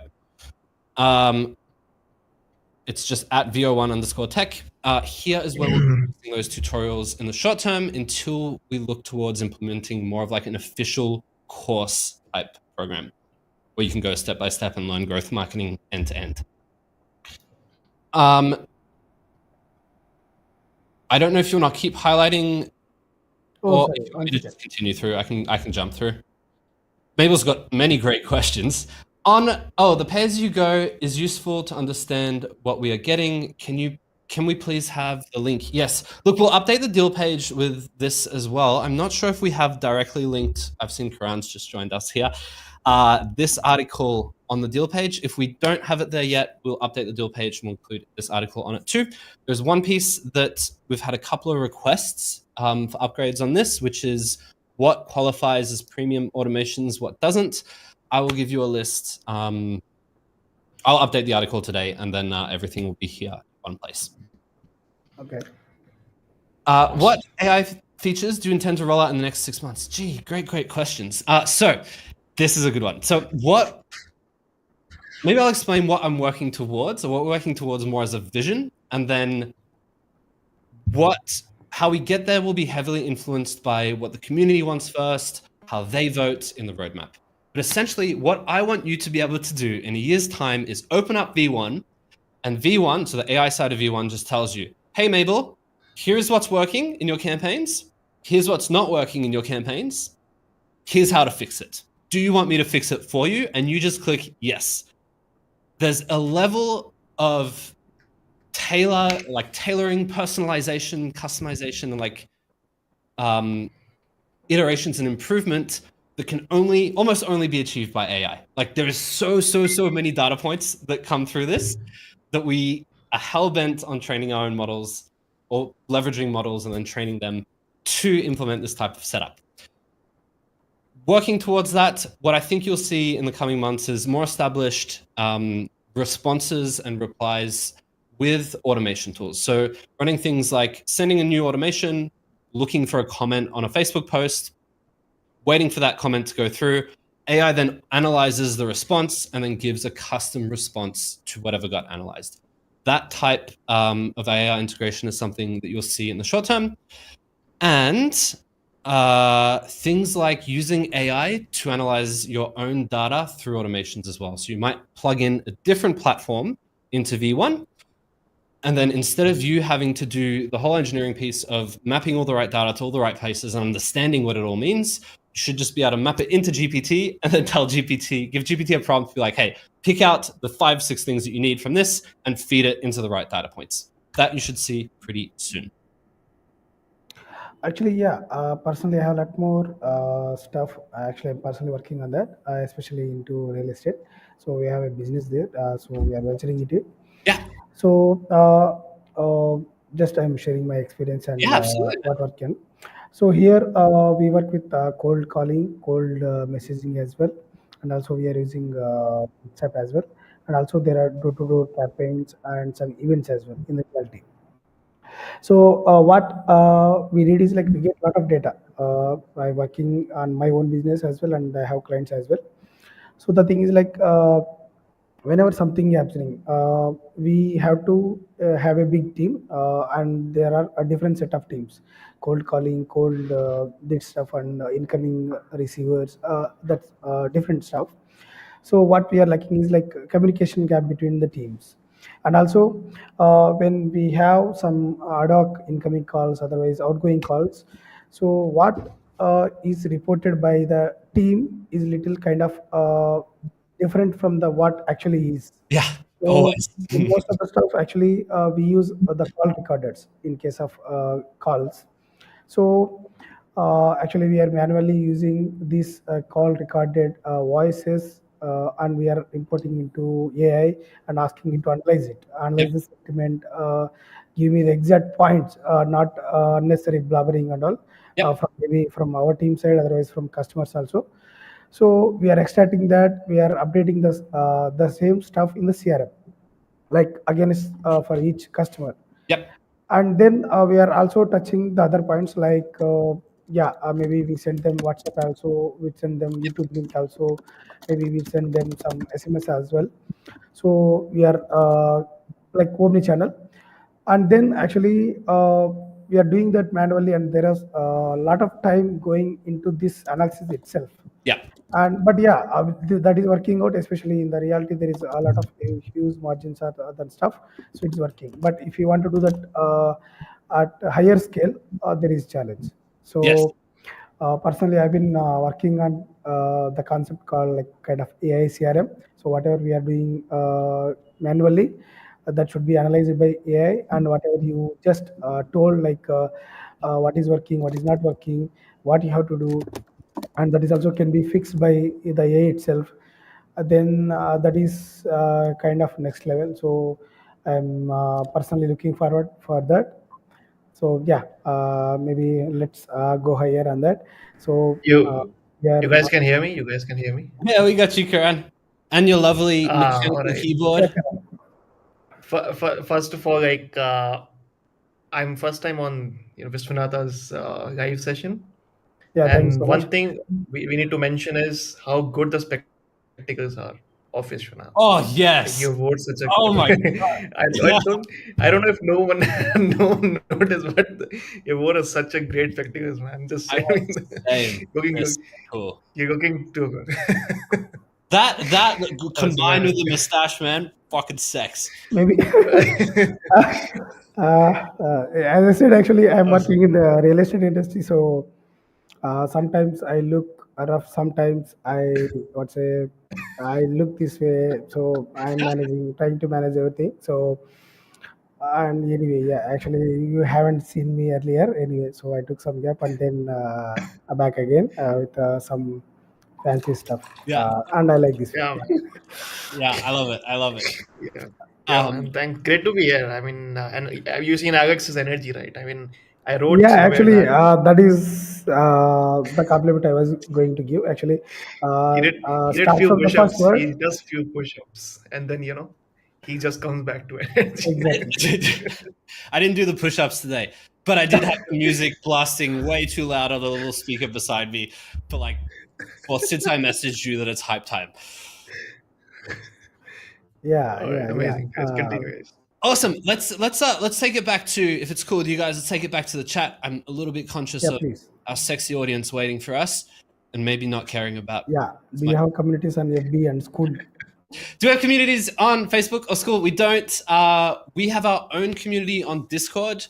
It's just at v01_tech. Here is where we'll be using those tutorials in the short term until we look towards implementing more of like an official course type program where you can go step by step and learn growth marketing end to end. I don't know if you want to keep highlighting or if you want me to just continue through. I can jump through. Mabel's got many great questions. The pay-as-you-go is useful to understand what we are getting. Can you Can we please have the link? Yes. Look, we'll update the deal page with this as well. I'm not sure if we have directly linked. I've seen Karan's just joined us here. This article on the deal page. If we don't have it there yet, we'll update the deal page and we'll include this article on it too. There's one piece that we've had a couple of requests for upgrades on this, which is what qualifies as premium automations, what doesn't. I will give you a list. I'll update the article today, and then everything will be here in one place. Okay. What AI features do you intend to roll out in the next 6 months? Gee, great questions. So this is a good one. So maybe I'll explain what I'm working towards, or what we're working towards more as a vision, and then how we get there will be heavily influenced by what the community wants first, how they vote in the roadmap. But essentially, what I want you to be able to do in a year's time is open up V1, and V1, so the AI side of V1 just tells you, hey, Mabel, here's what's working in your campaigns. Here's what's not working in your campaigns. Here's how to fix it. Do you want me to fix it for you? And you just click yes. There's a level of tailoring, personalization, customization, and iterations and improvement that can almost only be achieved by AI. Like there is so many data points that come through this that we are hell-bent on training our own models or leveraging models and then training them to implement this type of setup. Working towards that, what I think you'll see in the coming months is more established responses and replies with automation tools. So running things like sending a new automation, looking for a comment on a Facebook post, waiting for that comment to go through. AI then analyzes the response and then gives a custom response to whatever got analyzed. That type of AI integration is something that you'll see in the short term. And things like using AI to analyze your own data through automations as well. So you might plug in a different platform into V1, and then instead of you having to do the whole engineering piece of mapping all the right data to all the right places and understanding what it all means, you should just be able to map it into GPT and then give GPT a prompt, be like, hey, pick out the 5-6 things that you need from this and feed it into the right data points. That you should see pretty soon. Actually, yeah. Personally, I have a lot more stuff. Actually, I'm personally working on that, especially into real estate. So we have a business there. So we are venturing into it. Yeah. So just I'm sharing my experience and Yeah, absolutely. what work can. So here we work with cold calling, cold messaging as well, and also we are using WhatsApp as well, and also there are door-to-door campaigns and some events as well in the reality. So what we did is like we get a lot of data by working on my own business as well, and I have clients as well. So the thing is like whenever something happening, we have to have a big team, and there are a different set of teams, cold calling, cold this stuff, and incoming receivers. That's different stuff. So what we are lacking is like communication gap between the teams, and also when we have some ad hoc incoming calls, otherwise outgoing calls. So what is reported by the team is little kind of different from the what actually is. Yeah, So always. in most of the stuff, actually, we use the call recorders in case of calls. So actually, we are manually using these call recorded voices, and we are importing into AI and asking it to Yep. analyze the sentiment, give me the exact points, not unnecessary blabbering and all, Yep. from maybe from our team side, otherwise from customers also. So we are extracting that. We are updating the same stuff in the CRM, like again is for each customer. Yep. And then we are also touching the other points like yeah, maybe we send them WhatsApp also, we send them YouTube link also, maybe we send them some SMS as well. So we are like omni channel, and then actually we are doing that manually, and there is a lot of time going into this analysis itself. Yeah. And but yeah, that is working out, especially in the reality there is a lot of huge margins or other stuff, so it's working. But if you want to do that at a higher scale, there is challenge. Yes. So personally I've been working on the concept called like kind of AI CRM. So whatever we are doing manually, that should be analyzed by AI, and whatever you just told, like what is working, what is not working, what you have to do, and that is also can be fixed by the AI itself. Then that is kind of next level. So I'm personally looking forward for that. So yeah, maybe let's go higher on that. So You we are you guys can hear me? You guys can hear me? Yeah, we got you, Karan. And your lovely All mechanical right. yeah, keyboard. First of all, like I'm first time on Vishwanatha's live session, yeah, thank you and so much. one thing we need to mention is how good the spectacles are of Vishwanath. Oh, Like you wore yes. such a Oh, my I don't know if no one no one noticed, but you wore such a great spectacles, man. Just I I was mean, the same. looking They're so cool. you're looking too good. That Awesome, combined with man. the mustache, man, fucking sex. Maybe as I said, actually, I'm Awesome. working in the real estate industry, so sometimes I look rough, sometimes I what say I look this way. So I'm trying to manage everything. So and anyway, yeah, actually, you haven't seen me earlier anyway. So I took some gap and then back again with some fancy stuff. Yeah, And I like this way. Yeah, yeah, I love it. I love it. yeah, yeah, man. Um, Thanks. Great to be here. I mean, and you've seen Alex's energy, right? I mean, I wrote Yeah, somewhere actually, that that is the compliment I was going to give. Actually, he did he did start few from the first push-ups. word. He does few push-ups, and then he just comes back to energy. Exactly. I didn't do the push-ups today, but I did have the music blasting way too loud on the little speaker beside me for since I messaged you that it's hype time. Yeah, All right, yeah, yeah. amazing, guys. Continue, guys. Awesome. Let's take it back to, if it's cool with you guys, let's take it back to the chat. I'm a little bit conscious Yeah, of please. our sexy audience waiting for us and maybe not caring about Yeah. as Do you much. have communities on FB and school? Do we have communities on Facebook or school? We don't. We have our own community on Discord.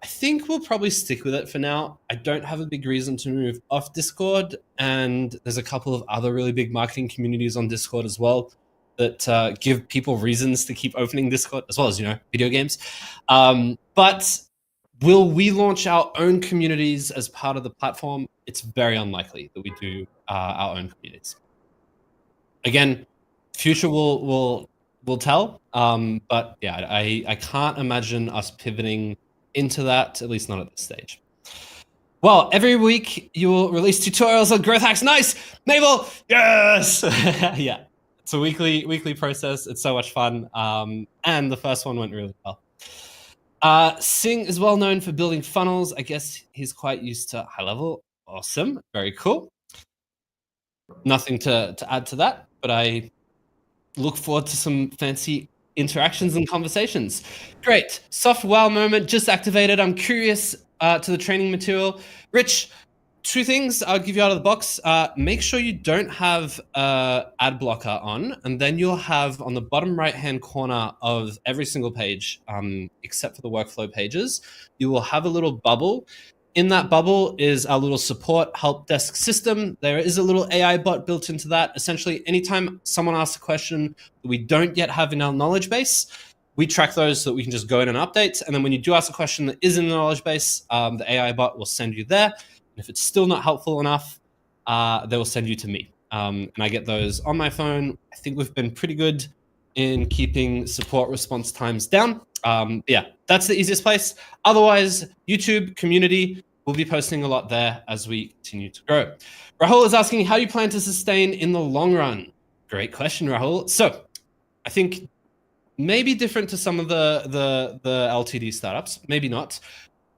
I think we'll probably stick with it for now. I don't have a big reason to move off Discord, and there's a couple of other really big marketing communities on Discord as well that give people reasons to keep opening Discord, as well as video games. But will we launch our own communities as part of the platform? It's very unlikely that we do our own communities. Again, future will tell. But yeah, I can't imagine us pivoting into that, at least not at this stage. Well, every week you will release tutorials on growth hacks. Nice, Mabel. Yes, yeah. It's a weekly process. It's so much fun. And the first one went really well. Singh is well known for building funnels. I guess he's quite used to high level. Awesome, very cool. Nothing to add to that, but I look forward to some fancy interactions and conversations. Great. Soft wow moment just activated. I'm curious to the training material. Rich, two things I'll give you out of the box. Make sure you don't have ad blocker on, and then you'll have on the bottom right-hand corner of every single page, except for the workflow pages, you will have a little bubble. In that bubble is our little support help desk system. There is a little AI bot built into that. Essentially, anytime someone asks a question that we don't yet have in our knowledge base, we track those so that we can just go in and update. And then when you do ask a question that is in the knowledge base, the AI bot will send you there. And if it's still not helpful enough, they will send you to me. And I get those on my phone. I think we've been pretty good in keeping support response times down. Yeah, that's the easiest place. Otherwise, YouTube community, we'll be posting a lot there as we continue to grow. Rahul is asking, how do you plan to sustain in the long run? Great question, Rahul. So I think maybe different to some of the LTD startups, maybe not.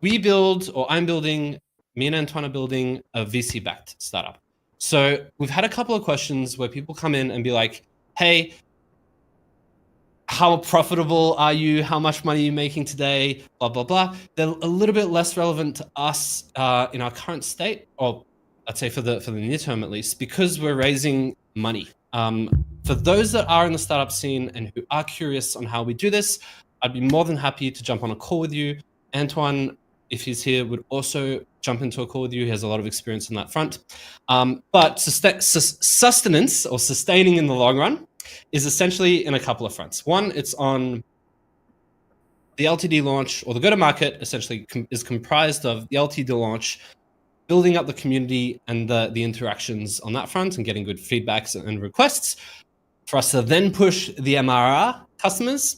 I'm building, me and Antoine are building a VC-backed startup. So we've had a couple of questions where people come in and be like, hey, how profitable are you? How much money are you making today? Blah, blah, blah. They're a little bit less relevant to us in our current state, or I'd say for the near term at least, because we're raising money. For those that are in the startup scene and who are curious on how we do this, I'd be more than happy to jump on a call with you. Antoine, if he's here, would also jump into a call with you. He has a lot of experience on that front. But sustenance or sustaining in the long run is essentially in a couple of fronts. One, it's on the LTD launch, or the go-to-market, essentially is comprised of the LTD launch, building up the community and the interactions on that front and getting good feedbacks and requests for us to then push the MRR customers.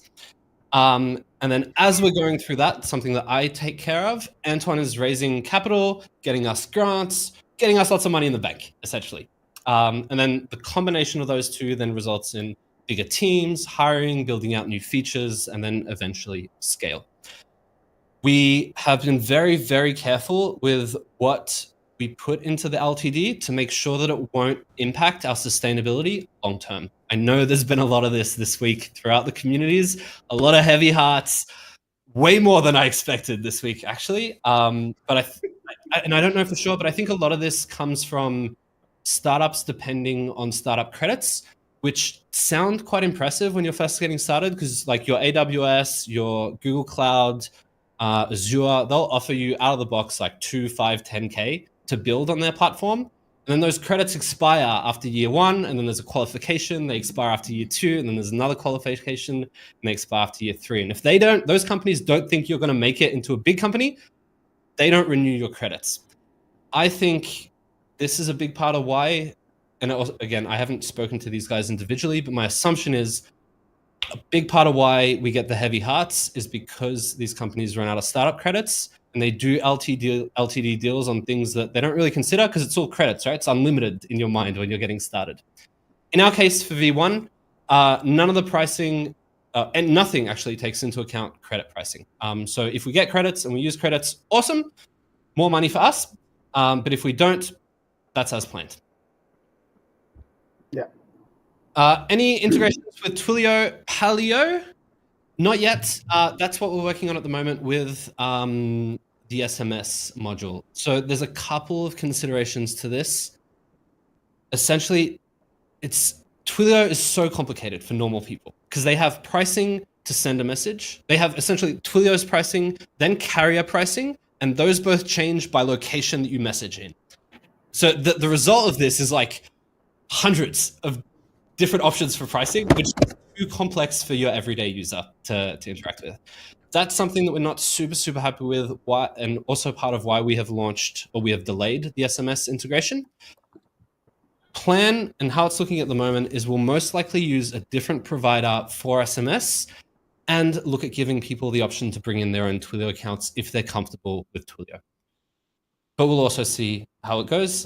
And then as we're going through that, something that I take care of, Antoine is raising capital, getting us grants, getting us lots of money in the bank, essentially. And then the combination of those two then results in bigger teams, hiring, building out new features, and then eventually scale. We have been very, very careful with what we put into the LTD to make sure that it won't impact our sustainability long term. I know there's been a lot of this week throughout the communities, a lot of heavy hearts, way more than I expected this week, actually. But I don't know for sure, but I think a lot of this comes from startups depending on startup credits, which sound quite impressive when you're first getting started, because like your AWS, your Google Cloud, Azure, they'll offer you out of the box like 2, 5, 10K to build on their platform. And then those credits expire after year 1, and then there's a qualification, they expire after year 2, and then there's another qualification, and they expire after year 3. And if they don't, those companies don't think you're going to make it into a big company, they don't renew your credits. I think this is a big part of why, and also, again, I haven't spoken to these guys individually, but my assumption is a big part of why we get the heavy hearts is because these companies run out of startup credits and they do LTD deals on things that they don't really consider because it's all credits, right? It's unlimited in your mind when you're getting started. In our case for V1, none of the pricing and nothing actually takes into account credit pricing. So if we get credits and we use credits, awesome, more money for us. But if we don't, that's as planned. Yeah. Any integrations with Twilio Paleo? Not yet. That's what we're working on at the moment with the SMS module. So there's a couple of considerations to this. Essentially, Twilio is so complicated for normal people because they have pricing to send a message. They have essentially Twilio's pricing, then carrier pricing, and those both change by location that you message in. So the result of this is like hundreds of different options for pricing, which is too complex for your everyday user to interact with. That's something that we're not super happy with, and also part of why we have launched, or we have delayed the SMS integration. Plan and how it's looking at the moment is we'll most likely use a different provider for SMS and look at giving people the option to bring in their own Twilio accounts if they're comfortable with Twilio. But we'll also see how it goes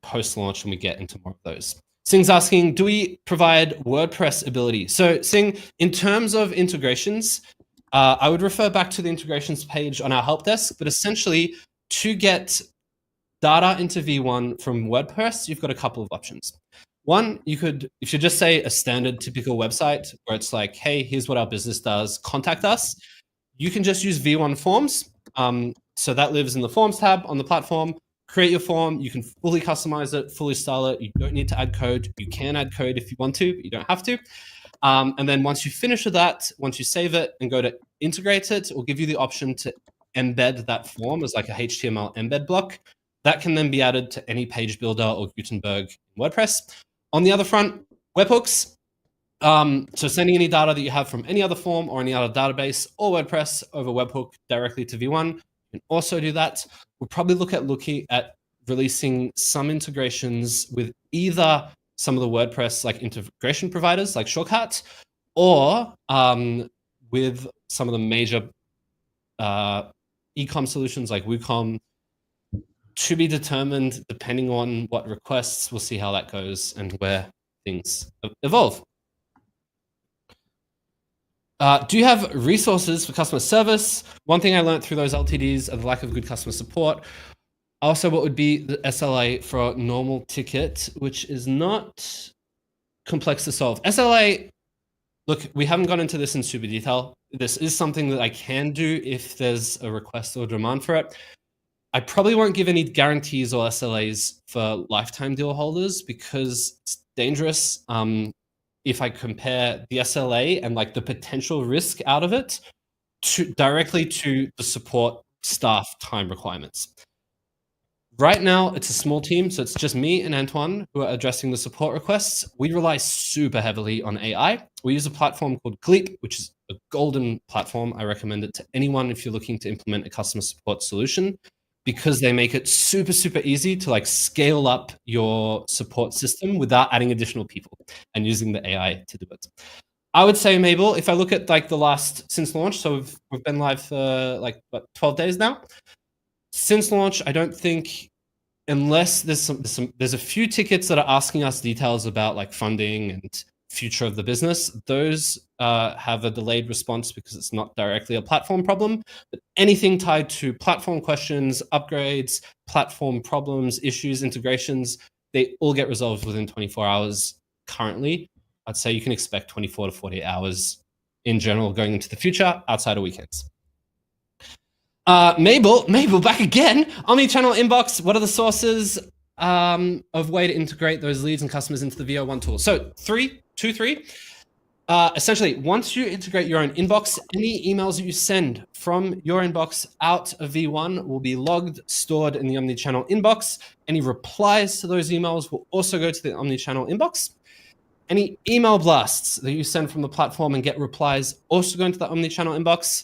post-launch when we get into more of those. Sing's asking, do we provide WordPress ability? So Sing, in terms of integrations, I would refer back to the integrations page on our help desk, but essentially to get data into V1 from WordPress, you've got a couple of options. One, if you just say a standard typical website where it's like, hey, here's what our business does, contact us, you can just use V1 forms. So that lives in the forms tab on the platform. Create your form, you can fully customize it, fully style it. You don't need to add code. You can add code if you want to, but you don't have to. And then once you finish with that, once you save it and go to integrate it, it will give you the option to embed that form as like a HTML embed block. That can then be added to any page builder or Gutenberg in WordPress. On the other front, webhooks. So sending any data that you have from any other form or any other database or WordPress over webhook directly to V1. You can also do that. We'll probably looking at releasing some integrations with either some of the WordPress like integration providers like Shortcut, or with some of the major e-com solutions like WooCom, to be determined depending on what requests. We'll see how that goes and where things evolve. Do you have resources for customer service? One thing I learned through those LTDs are the lack of good customer support. Also, what would be the SLA for a normal ticket, which is not complex to solve. SLA, look, we haven't gone into this in super detail. This is something that I can do if there's a request or demand for it. I probably won't give any guarantees or SLAs for lifetime deal holders because it's dangerous. If I compare the SLA and like the potential risk out of it directly to the support staff time requirements. Right now, it's a small team, so it's just me and Tuan who are addressing the support requests. We rely super heavily on AI. We use a platform called Gleep, which is a golden platform. I recommend it to anyone if you're looking to implement a customer support solution, because they make it super, super easy to like scale up your support system without adding additional people and using the AI to do it. I would say, Mabel, if I look at like the last since launch, so we've been live for like what, 12 days now. Since launch, I don't think, unless there's a few tickets that are asking us details about like funding and future of the business, those have a delayed response because it's not directly a platform problem. But anything tied to platform questions, upgrades, platform problems, issues, integrations, they all get resolved within 24 hours currently. I'd say you can expect 24 to 48 hours in general going into the future outside of weekends. Mabel, back again. Omni-channel inbox. What are the sources of way to integrate those leads and customers into the v01 tool? So 3. Essentially, once you integrate your own inbox, any emails that you send from your inbox out of V1 will be logged, stored in the omni-channel inbox. Any replies to those emails will also go to the omni-channel inbox. Any email blasts that you send from the platform and get replies also go into the omni-channel inbox.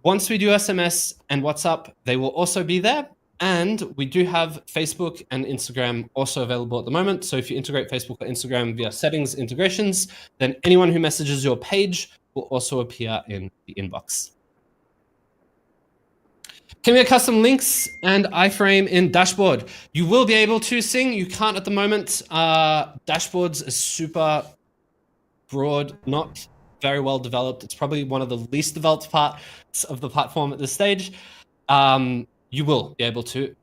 Once we do SMS and WhatsApp, they will also be there. And we do have Facebook and Instagram also available at the moment. So if you integrate Facebook or Instagram via settings integrations, then anyone who messages your page will also appear in the inbox. Can we get custom links and iframe in dashboard? You will be able to, Sing. You can't at the moment. Dashboards is super broad, not very well developed. It's probably one of the least developed parts of the platform at this stage. You will be able to.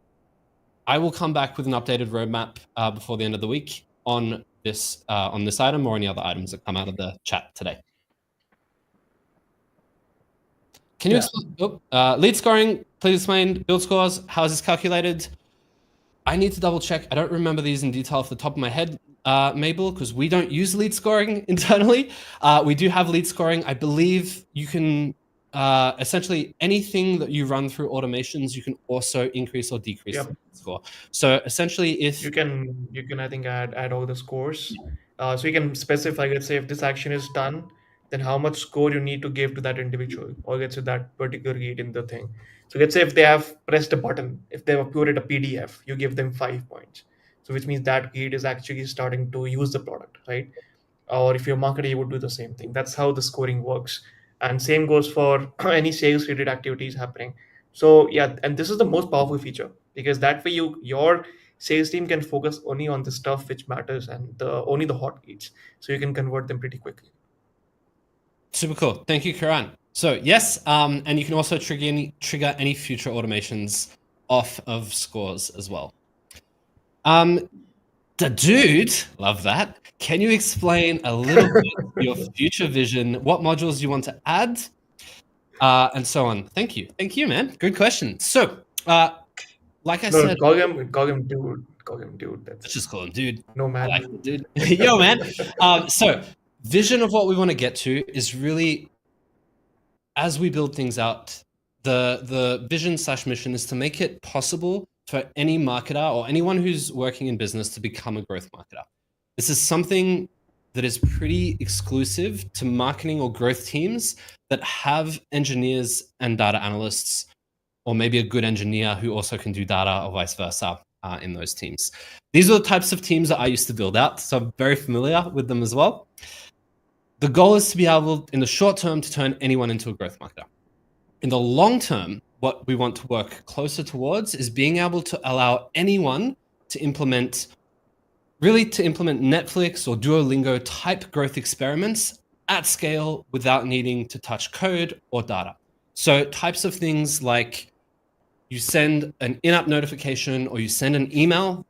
I will come back with an updated roadmap before the end of the week on this item or any other items that come out of the chat today. Can you explain lead scoring? Please explain build scores. How is this calculated? I need to double check. I don't remember these in detail off the top of my head, Mabel, because we don't use lead scoring internally. We do have lead scoring. I believe you can essentially anything that you run through automations, you can also increase or decrease the lead score. So essentially, if you can I think add all the scores. So you can specify, let's say if this action is done, then how much score you need to give to that individual, or let's say that particular lead in the thing. So let's say if they have pressed a button, if they've uploaded a PDF, you give them 5 points. So which means that lead is actually starting to use the product, right? Or if you're marketing, you would do the same thing. That's how the scoring works. And same goes for any sales related activities happening. So yeah, and this is the most powerful feature, because that way your sales team can focus only on the stuff which matters and only the hot leads. So you can convert them pretty quickly. Super cool. Thank you, Karan. So yes, and you can also trigger any future automations off of scores as well. The dude, love that. Can you explain a little bit your future vision, what modules you want to add, and so on? Thank you, man. Good question. So, like I said, call him dude. Let's just call him dude. No, man. I like it, dude. Yo, man. So, vision of what we want to get to is really, as we build things out, the vision / mission is to make it possible for any marketer or anyone who's working in business to become a growth marketer. This is something that is pretty exclusive to marketing or growth teams that have engineers and data analysts, or maybe a good engineer who also can do data or vice versa in those teams. These are the types of teams that I used to build out, so I'm very familiar with them as well. The goal is to be able, in the short term, to turn anyone into a growth marketer. In the long term, what we want to work closer towards is being able to allow anyone to implement Netflix or Duolingo type growth experiments at scale without needing to touch code or data. So types of things like you send an in-app notification or you send an email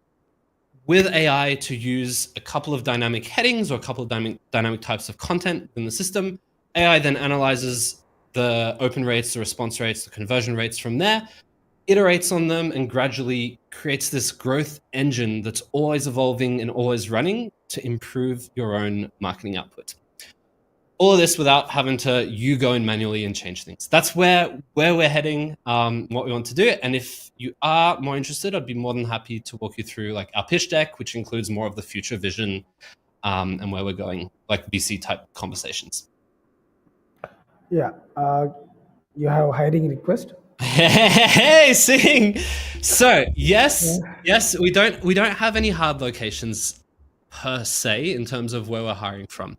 with AI to use a couple of dynamic headings or a couple of dynamic types of content in the system. AI then analyzes the open rates, the response rates, the conversion rates from there, iterates on them, and gradually creates this growth engine that's always evolving and always running to improve your own marketing output. all of this without having to you go in manually and change things. That's where we're heading, what we want to do. And if you are more interested, I'd be more than happy to walk you through like our pitch deck, which includes more of the future vision, and where we're going, like VC type conversations. Yeah. You have hiring request? Hey, Sing. So yes, we don't have any hard locations per se in terms of where we're hiring from.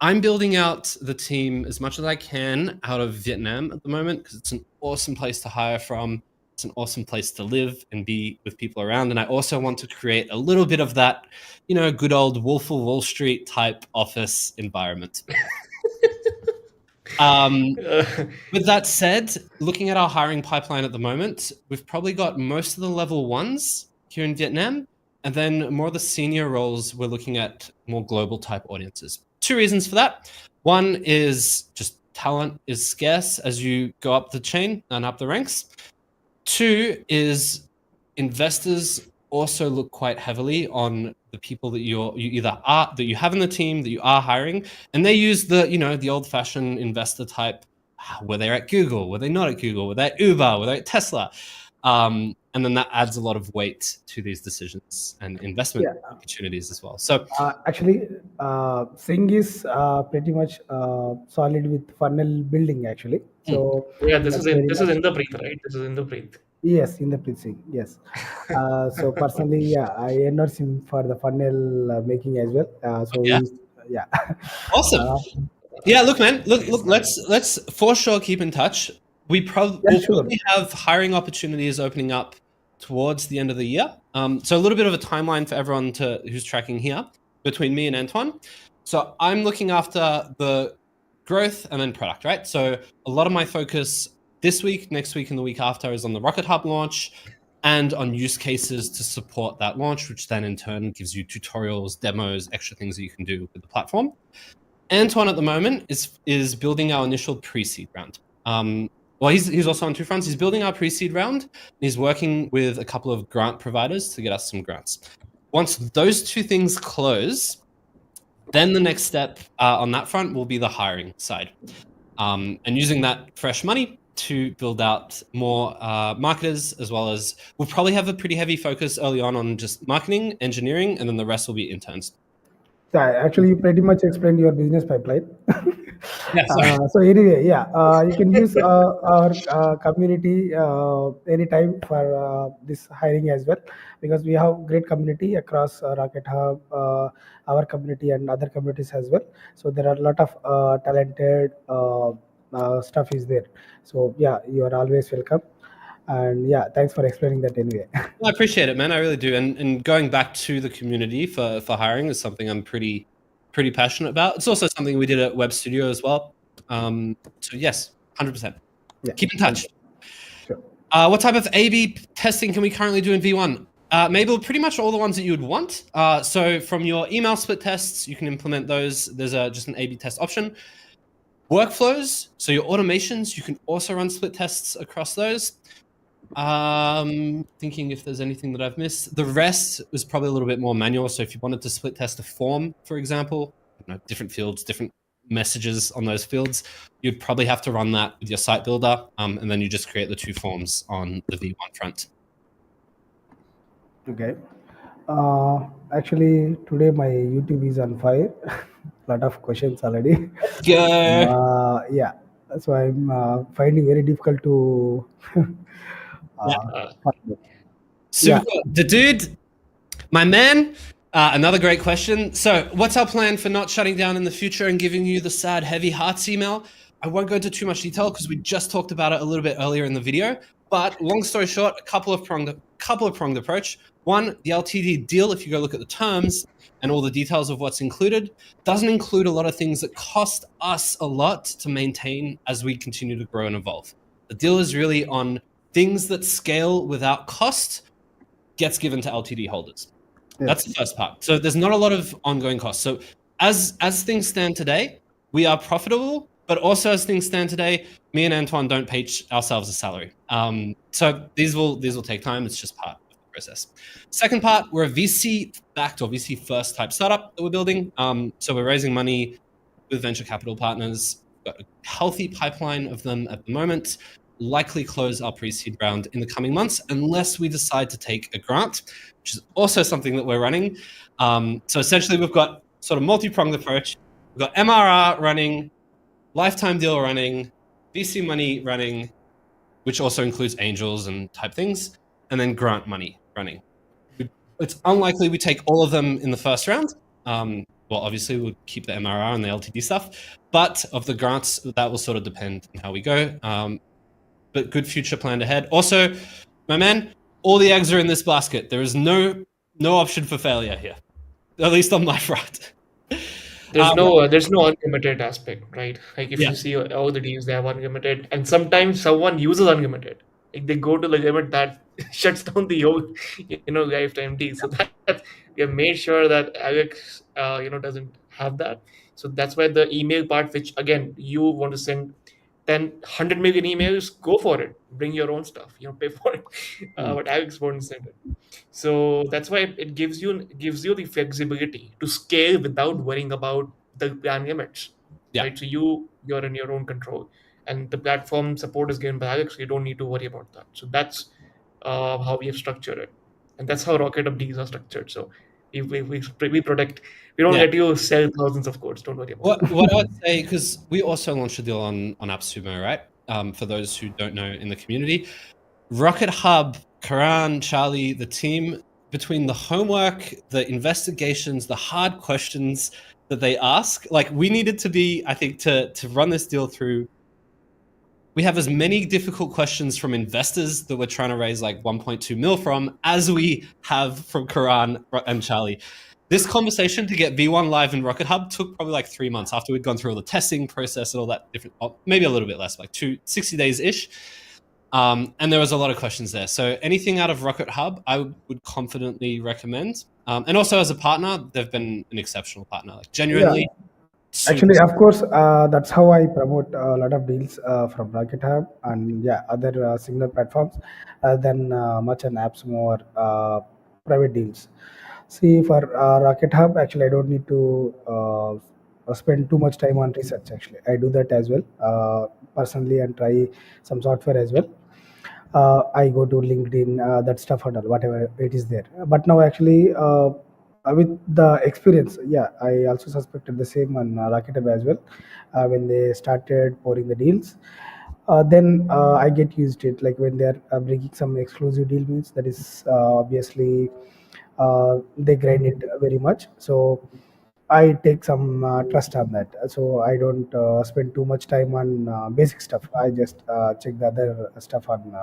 I'm building out the team as much as I can out of Vietnam at the moment because it's an awesome place to hire from. It's an awesome place to live and be with people around. And I also want to create a little bit of that, good old Wolf of Wall Street type office environment. With that said, looking at our hiring pipeline at the moment, we've probably got most of the level ones here in Vietnam, and then more of the senior roles, we're looking at more global type audiences. Two reasons for that. One is just talent is scarce as you go up the chain and up the ranks. Two is investors also look quite heavily on the people that you either are that you have in the team that you are hiring, and they use the old-fashioned investor type. Were they at Google? Were they not at Google? Were they at Uber? Were they at Tesla? And then that adds a lot of weight to these decisions and investment opportunities as well. So actually, Singh is pretty much solid with funnel building actually. So yeah, this is in the breath, right? This is in the breath. Yes, in the preaching, yes. So personally, yeah, I endorse him for the funnel making as well. Yeah. Awesome. Yeah, look, man. Look. Let's for sure keep in touch. We'll probably have hiring opportunities opening up towards the end of the year. So a little bit of a timeline for everyone who's tracking here between me and Antoine. So I'm looking after the growth and then product, right? So a lot of my focus this week, next week, and the week after is on the Rocket Hub launch and on use cases to support that launch, which then in turn gives you tutorials, demos, extra things that you can do with the platform. Antoine at the moment is building our initial pre-seed round. Well, he's also on two fronts. He's building our pre-seed round. And he's working with a couple of grant providers to get us some grants. Once those two things close, then the next step on that front will be the hiring side, and using that fresh money to build out more marketers, as well as we'll probably have a pretty heavy focus early on just marketing, engineering, and then the rest will be interns. Actually, you pretty much explained your business pipeline. Yeah, so anyway, you can use our community anytime for this hiring as well, because we have great community across Rocket Hub, our community and other communities as well. So there are a lot of talented stuff is there. So yeah, you are always welcome. And yeah, thanks for explaining that anyway. I appreciate it, man. I really do. And going back to the community for hiring is something I'm pretty passionate about. It's also something we did at Web Studio as well. So yes, 100%. Yeah, keep in touch. Sure. What type of A/B testing can we currently do in V1? Maybe pretty much all the ones that you would want. So from your email split tests, you can implement those. There's just an A/B test option. Workflows, so your automations, you can also run split tests across those. Thinking if there's anything that I've missed. The rest was probably a little bit more manual. So if you wanted to split test a form, for example, different fields, different messages on those fields, you'd probably have to run that with your site builder, and then you just create the two forms on the V1 front. Okay. Actually, today my YouTube is on fire. Lot of questions already. Yeah. So I'm finding very difficult to. Super. The dude, my man. Another great question. So what's our plan for not shutting down in the future and giving you the sad, heavy hearts email? I won't go into too much detail because we just talked about it a little bit earlier in the video. But long story short, a couple of pronged approach. One, the LTD deal, if you go look at the terms and all the details of what's included, doesn't include a lot of things that cost us a lot to maintain as we continue to grow and evolve. The deal is really on things that scale without cost gets given to LTD holders. Yes. That's the first part. So there's not a lot of ongoing costs. So as things stand today, we are profitable, but also as things stand today, me and Antoine don't pay ourselves a salary. So these will take time. It's just part of the process. Second part, we're a VC backed or VC first type startup that we're building. So we're raising money with venture capital partners. We've got a healthy pipeline of them at the moment. Likely close our pre-seed round in the coming months, unless we decide to take a grant, which is also something that we're running. So essentially, we've got sort of multi-pronged approach. We've got MRR running, lifetime deal running, VC money running, which also includes angels and type things, and then grant money running. It's unlikely we take all of them in the first round. Well, obviously, we'll keep the MRR and the LTD stuff, but of the grants, that will sort of depend on how we go. But good future planned ahead. Also, my man, all the eggs are in this basket. There is no option for failure here, at least on my front. There's no unlimited aspect, right? Like if Yeah, you see all the deals, they have unlimited, and sometimes someone uses unlimited. Like they go to the limit that shuts down the whole, lifetime deal. So that we have made sure that Alex, doesn't have that. So that's why the email part, which again you want to send 100 million emails, go for it. Bring your own stuff, pay for it. But Alex won't send it. So that's why it gives you the flexibility to scale without worrying about the plan limits, yeah, right? So you're in your own control, and the platform support is given by Alex. So you don't need to worry about that. So that's how we have structured it, and that's how Rocket Up deals are structured. So we protect. We don't yeah. let you sell thousands of codes. Don't worry about that. What I would say, because we also launched a deal on AppSumo, right? For those who don't know in the community, Rocket Hub, Karan, Charlie, the team, between the homework, the investigations, the hard questions that they ask, like we needed to be, I think, to run this deal through. We have as many difficult questions from investors that we're trying to raise like 1.2 mil from as we have from Karan and Charlie. This conversation to get V1 live in Rocket Hub took probably like 3 months after we'd gone through all the testing process and all that different, maybe a little bit less, like 60 days ish. And there was a lot of questions there. So anything out of Rocket Hub, I would confidently recommend. And also as a partner, they've been an exceptional partner, like Yeah. genuinely super. Actually, of course, that's how I promote a lot of deals from Rocket Hub and yeah, other similar platforms than much an apps more private deals. See, for Rocket Hub, actually, I don't need to spend too much time on research. Actually, I do that as well personally and try some software as well. I go to LinkedIn, that stuff and all, whatever it is there. But now, actually, with the experience, yeah, I also suspected the same on Rakitable as well. When they started pouring the deals, then I get used to it. Like when they're bringing some exclusive deal means that is obviously they grind it very much. So I take some trust on that. So I don't spend too much time on basic stuff. I just check the other stuff on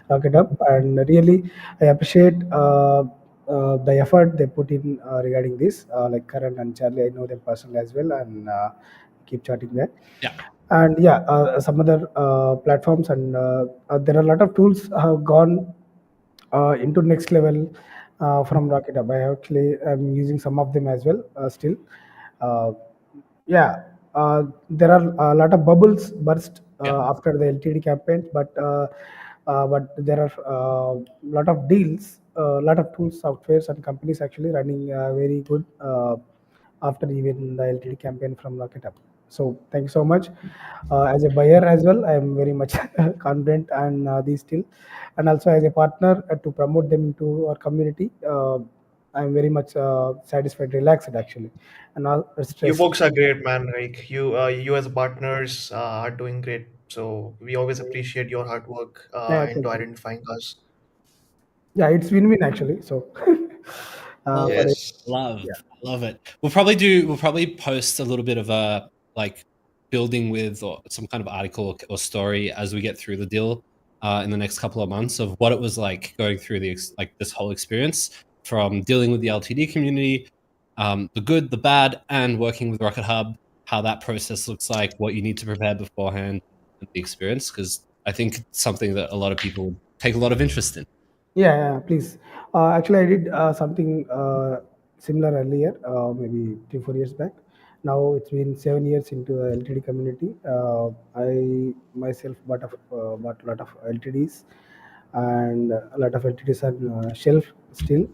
Rocket Up, and really I appreciate the effort they put in regarding this. Like Karan and Charlie, I know them personally as well, and keep chatting there. Yeah. And yeah, some other platforms, and there are a lot of tools have gone into next level from Rocket Up. I actually am using some of them as well still. Uh, yeah, there are a lot of bubbles burst Yeah. after the LTD campaigns, but there are a lot of deals, a lot of tools, softwares, and companies actually running very good after even the LTD campaign from Rocket Up. So thank you so much. As a buyer as well, I am very much confident on these still, and also as a partner to promote them into our community. I am very much satisfied, relaxed actually, and not You stressed. folks are great, man. Like you as partners are doing great. So we always appreciate your hard work Yeah, into thank you. identifying us. Yeah, it's win-win actually. So for it, Yes. Love, yeah, love it. We'll probably post a little bit of a like building with or some kind of article or story as we get through the deal in the next couple of months of what it was like going through like this whole experience from dealing with the LTD community, the good, the bad, and working with Rocket Hub, how that process looks like, what you need to prepare beforehand, and the experience, because I think it's something that a lot of people take a lot of interest in. yeah, yeah, please. Actually, I did something similar earlier, maybe 3 4 years back. Now it's been 7 years into the LTD community. I myself bought a lot of LTDs, and a lot of LTDs are shelf still.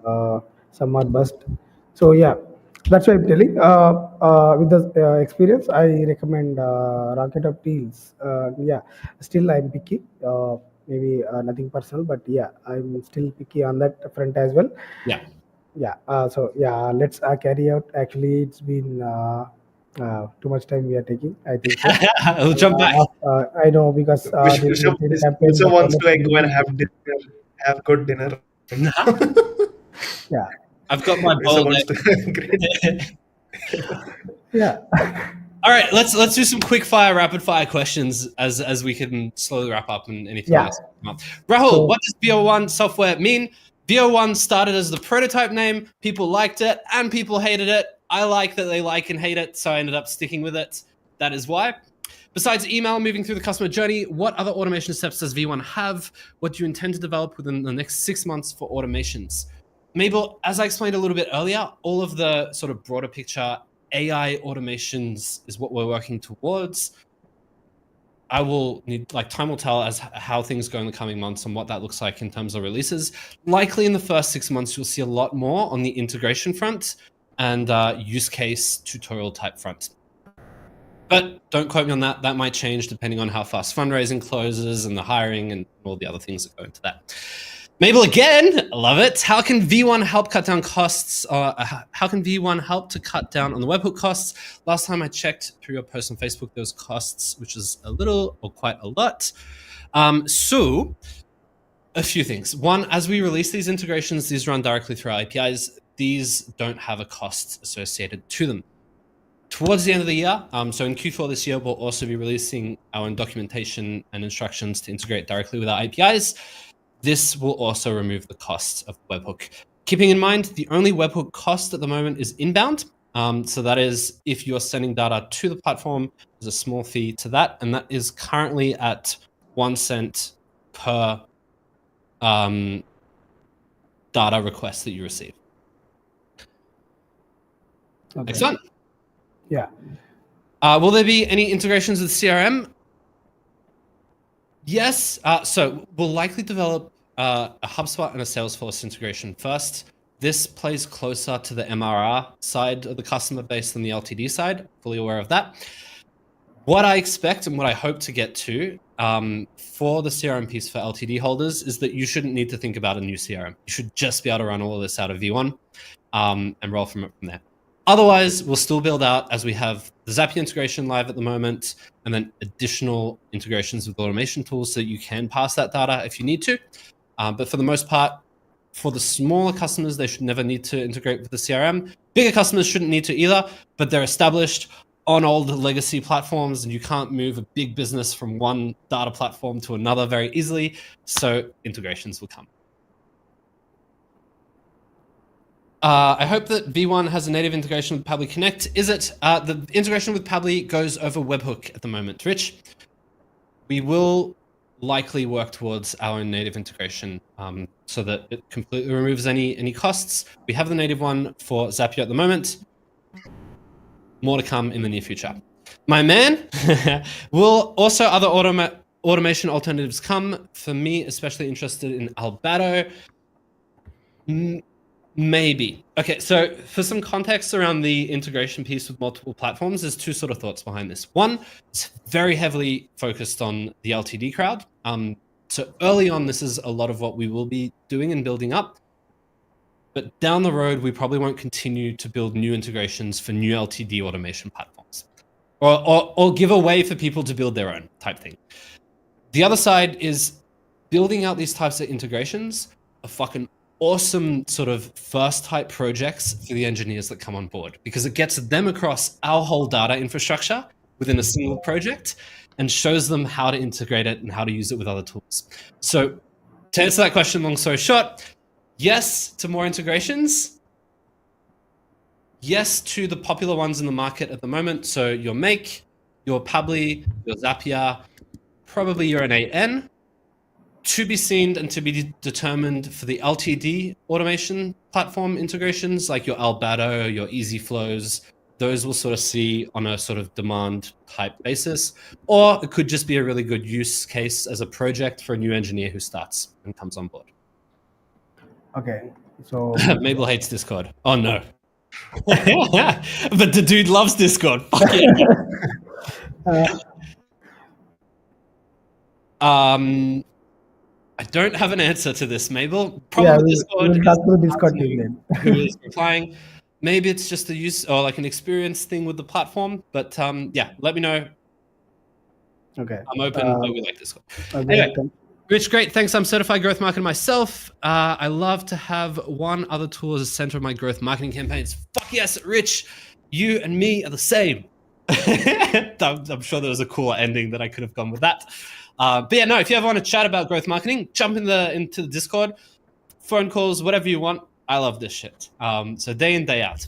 Uh, some are bust. So yeah, That's why I'm telling. With the experience, I recommend Rocket of Teals. Yeah, still I'm picky. Maybe nothing personal, but yeah, I'm still picky on that front as well. Yeah. Yeah. So yeah, let's carry out. Actually, it's been too much time we are taking. I think so. We'll jump back. I know because during the same campaign, the Rishabh wants founders to go and community. have good dinner right now. Nah, Yeah. I've got my Rishabh bowl wants to great. there. Yeah. All right, let's do some quick fire, rapid fire questions as we can slowly wrap up and anything Yeah. else. Rahul, So what does v01 software mean? v01 started as the prototype name. People liked it and people hated it. I like that they like and hate it, so I ended up sticking with it. That is why. Besides email, moving through the customer journey, what other automation steps does V1 have? What do you intend to develop within the next 6 months for automations? Mabel, as I explained a little bit earlier, all of the sort of broader picture AI automations is what we're working towards. I will need, like, time will tell as how things go in the coming months and what that looks like in terms of releases. Likely in the first 6 months, you'll see a lot more on the integration front and use case tutorial type front. But don't quote me on that. That might change depending on how fast fundraising closes and the hiring and all the other things that go into that. Mabel, again, love it. How can V1 help cut down costs? How can V1 help to cut down on the webhook costs? Last time I checked through your post on Facebook, those costs, which is a little or quite a lot. So a few things. One, as we release these integrations, these run directly through our APIs. These don't have a cost associated to them. Towards the end of the year, so in Q4 this year, we'll also be releasing our own documentation and instructions to integrate directly with our APIs. This will also remove the costs of webhook. Keeping in mind, the only webhook cost at the moment is inbound. So that is if you're sending data to the platform, there's a small fee to that, and that is currently at 1 cent per data request that you receive. okay. Excellent. Yeah. Will there be any integrations with CRM? Yes. So we'll likely develop a HubSpot and a Salesforce integration first. This plays closer to the MRR side of the customer base than the LTD side. Fully aware of that. What I expect and what I hope to get to for the CRM piece for LTD holders is that you shouldn't need to think about a new CRM. You should just be able to run all of this out of V1 and roll from it from there. Otherwise, we'll still build out as we have the Zapier integration live at the moment, and then additional integrations with automation tools so you can pass that data if you need to. But for the most part, for the smaller customers, they should never need to integrate with the CRM. Bigger customers shouldn't need to either, but they're established on all the legacy platforms, and you can't move a big business from one data platform to another very easily. So integrations will come. I hope that V1 has a native integration with Pabbly Connect. Is it? The integration with Pabbly goes over webhook at the moment, Rich. We will likely work towards our own native integration so that it completely removes any costs. We have the native one for Zapier at the moment. More to come in the near future. My man, will also other automation alternatives come? For me, especially interested in Albato. Maybe. Okay, so for some context around the integration piece with multiple platforms, there's two sort of thoughts behind this. One, it's very heavily focused on the LTD crowd. So early on, this is a lot of what we will be doing and building up. But down the road, we probably won't continue to build new integrations for new LTD automation platforms or give a way for people to build their own type thing. The other side is building out these types of integrations are fucking awesome sort of first type projects for the engineers that come on board, because it gets them across our whole data infrastructure within a single project and shows them how to integrate it and how to use it with other tools. So to answer that question, long story short, yes to more integrations. Yes to the popular ones in the market at the moment. So your Make, your Pabbly, your Zapier, probably your N8N. To be seen and to be determined for the LTD automation platform integrations, like your Albato, your Easy Flows. Those we'll sort of see on a sort of demand type basis, or it could just be a really good use case as a project for a new engineer who starts and comes on board. Okay. So Mabel hates Discord. Oh no. But the dude loves Discord. Fuck yeah. I don't have an answer to this, Mabel. Probably Discord. we'll talk to the Discord team then. Who is replying? Maybe it's just a use or like an experience thing with the platform. But yeah, let me know. Okay. I'm open, but we like Discord. Okay, Anyway, Rich, great. Thanks. I'm certified growth marketer myself. I love to have one other tool as a center of my growth marketing campaigns. Fuck yes, Rich. You and me are the same. I'm sure there was a cooler ending that I could have gone with that. But yeah, no, if you ever want to chat about growth marketing, jump into the Discord, phone calls, whatever you want. I love this shit. So day in, day out.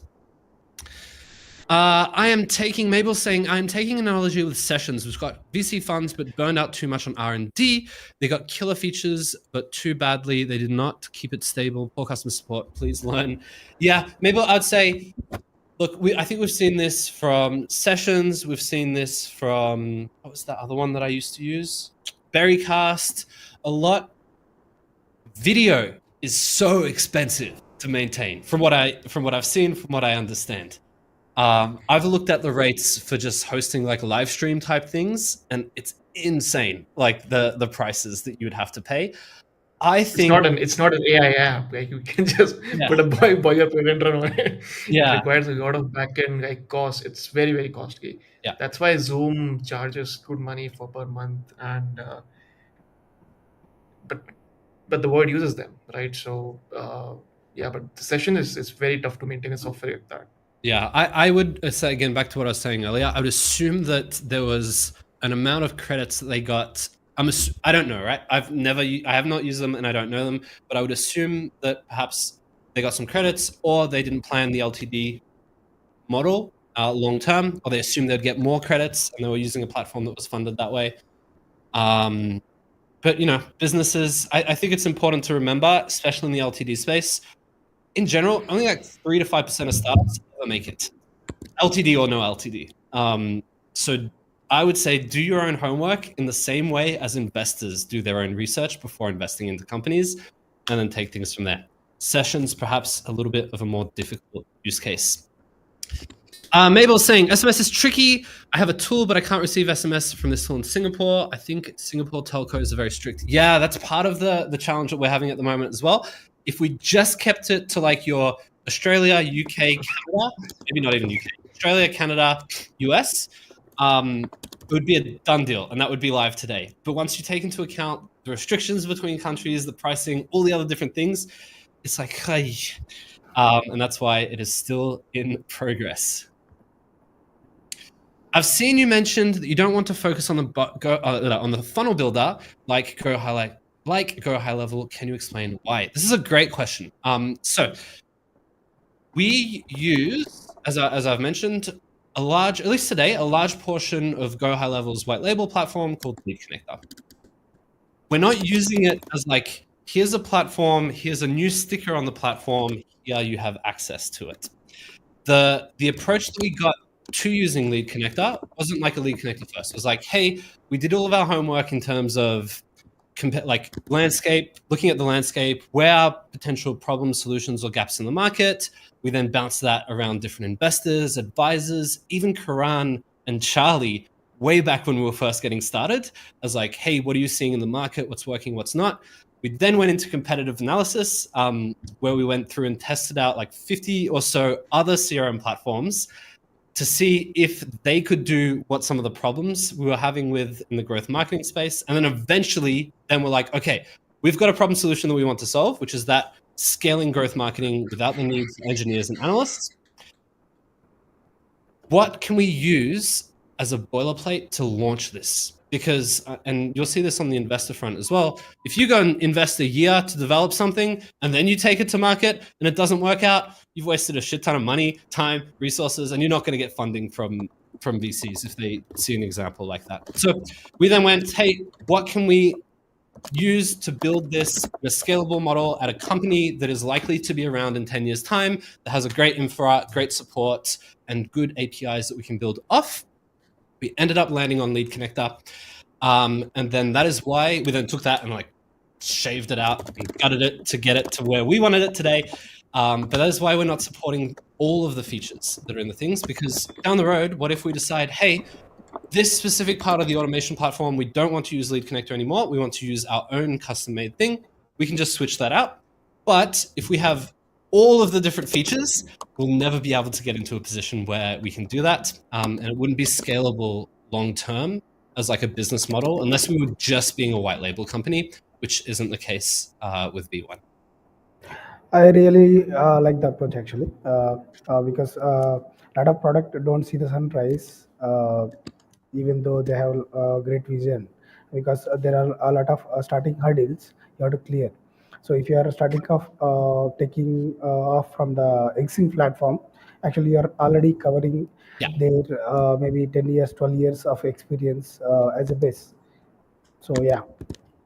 Mabel's saying, I'm taking an analogy with Sessions, which got VC funds but burned out too much on R&D. They got killer features, but too badly. They did not keep it stable. Poor customer support. Please learn. Yeah, Mabel, I'd say, look, I think we've seen this from Sessions. We've seen this from, what was that other one that I used to use? Berrycast. A lot. Video is so expensive to maintain from what I've seen, from what I understand. I've looked at the rates for just hosting like live stream type things, and it's insane. Like the prices that you would have to pay. I think it's not an AI app. Like you can just put a boilerplate run on it. Yeah. It requires a lot of backend like cost. It's very, very costly. Yeah. That's why Zoom charges good money for per month, and but the world uses them, right? So yeah, but the session is very tough to maintain a software like that. Yeah, I would say, again, back to what I was saying earlier, I would assume that there was an amount of credits that they got. I don't know, right? I have not used them and I don't know them, but I would assume that perhaps they got some credits, or they didn't plan the LTD model long term, or they assumed they'd get more credits and they were using a platform that was funded that way. But businesses, I think it's important to remember, especially in the LTD space, in general, only like 3 to 5% of startups ever make it, LTD or no LTD. So I would say do your own homework in the same way as investors do their own research before investing into companies, and then take things from there. Sessions, perhaps a little bit of a more difficult use case. Mabel's saying, SMS is tricky. I have a tool, but I can't receive SMS from this tool in Singapore. I think Singapore telcos are very strict. Yeah, that's part of the challenge that we're having at the moment as well. If we just kept it to like your Australia, UK, Canada, maybe not even UK, Australia, Canada, US, it would be a done deal, and that would be live today. But once you take into account the restrictions between countries, the pricing, all the other different things, it's like, hey. And that's why it is still in progress. I've seen you mentioned that you don't want to focus on the funnel builder, like Go High Level. Can you explain why? This is a great question. So we use, as I've mentioned, at least today, a large portion of Go High Level's white label platform called Lead Connector. We're not using it as like, here's a platform, here's a new sticker on the platform, here you have access to it. The approach that we got to using Lead Connector wasn't like a Lead Connector first. It was like, hey, we did all of our homework in terms of landscape, looking at the landscape, where are potential problems, solutions, or gaps in the market. We then bounced that around different investors, advisors, even Karan and Charlie, way back when we were first getting started. I was like, hey, what are you seeing in the market? What's working, what's not? We then went into competitive analysis, where we went through and tested out like 50 or so other CRM platforms to see if they could do what some of the problems we were having with in the growth marketing space. And then eventually, we're like, okay, we've got a problem solution that we want to solve, which is that scaling growth marketing without the need for engineers and analysts. What can we use as a boilerplate to launch this? Because, and you'll see this on the investor front as well, if you go and invest a year to develop something and then you take it to market and it doesn't work out, you've wasted a shit ton of money, time, resources, and you're not going to get funding from VCs if they see an example like that. So we then went, hey, what can we use to build this in a scalable model at a company that is likely to be around in 10 years' time, that has a great infra, great support, and good APIs that we can build off? We ended up landing on Lead Connector. And then that is why we then took that and like shaved it out and gutted it to get it to where we wanted it today. But that is why we're not supporting all of the features that are in the things, because down the road, what if we decide, hey, this specific part of the automation platform, we don't want to use Lead Connector anymore. We want to use our own custom-made thing. We can just switch that out. But if we have all of the different features, we'll never be able to get into a position where we can do that. And it wouldn't be scalable long-term as like a business model, unless we were just being a white label company, which isn't the case with V1. I really like the approach actually, because a lot of product don't see the sunrise, even though they have great vision, because there are a lot of starting hurdles you have to clear. So if you are starting off taking off from the existing platform, actually you are already covering Yeah. their maybe 10 years, 12 years of experience as a base. So yeah.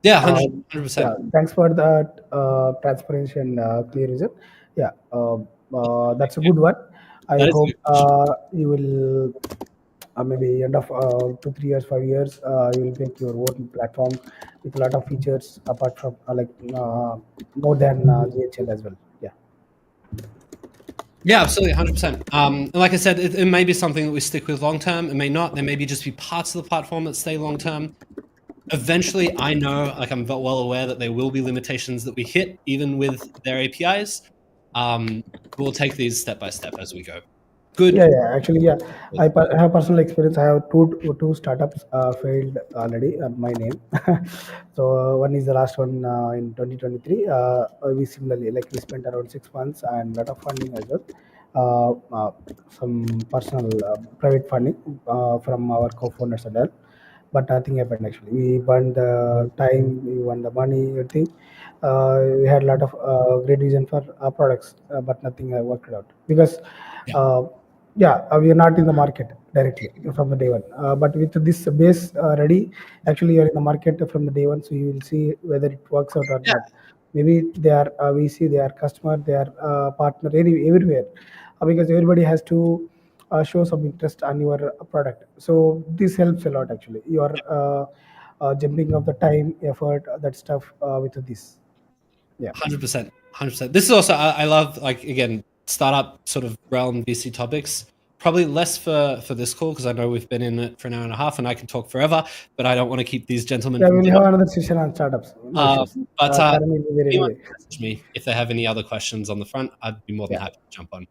Yeah, Uh, 100%. yeah, thanks for that transparency and clear reason. Yeah, that's a good one. I That is a hope good question. you will maybe end of 2, 3 years, 5 years, you will make your own platform with a lot of features apart from more than GHL as well. Yeah. Yeah, absolutely, 100%. And like I said, it may be something that we stick with long term. It may not. There may be just be parts of the platform that stay long term. Eventually, I know, like I'm well aware that there will be limitations that we hit, even with their APIs. We'll take these step by step as we go. Good. Yeah, yeah. Actually, yeah. I have personal experience. I have two startups failed already on my name. So one is the last one in 2023. We similarly like we spent around 6 months and lot of funding as well. Some personal private funding from our co-founders and all, but nothing happened actually. We burned the time, we won the money, everything. We had a lot of great vision for our products, but nothing worked out because. Yeah. Yeah, we are not in the market directly from the day one. But with this base ready, actually you're in the market from the day one, so you will see whether it works out or Yeah. not. Maybe they are VC, they are customer, they are partner, everywhere, because everybody has to show some interest on your product. So this helps a lot actually. You are jumping of the time, effort, that stuff with this. Yeah. 100%. 100%. This is also, I love, like, again, startup sort of realm VC topics. Probably less for this call, because I know we've been in it for an hour and a half and I can talk forever, but I don't want to keep these gentlemen Yeah, from we'll day have one. another session on startups. No issues. But Karan will be there anyone anyway. can message me if they have any other questions on the front. I'd be more than Yeah. happy to jump on.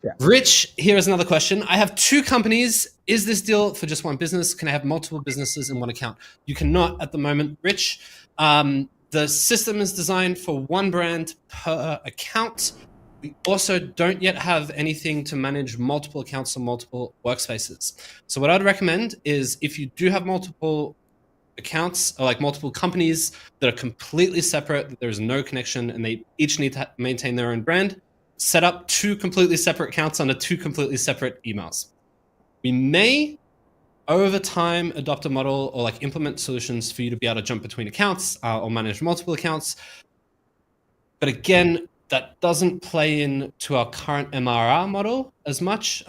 Yeah. Rich, here is another question. I have 2 companies. Is this deal for just one business? Can I have multiple businesses in one account? You cannot at the moment, Rich. The system is designed for one brand per account. We also don't yet have anything to manage multiple accounts on multiple workspaces. So what I'd recommend is, if you do have multiple accounts, or like multiple companies that are completely separate, that there is no connection, and they each need to maintain their own brand, set up 2 completely separate accounts under 2 completely separate emails. We may over time adopt a model or like implement solutions for you to be able to jump between accounts or manage multiple accounts. But again, that doesn't play into our current MRR model as much.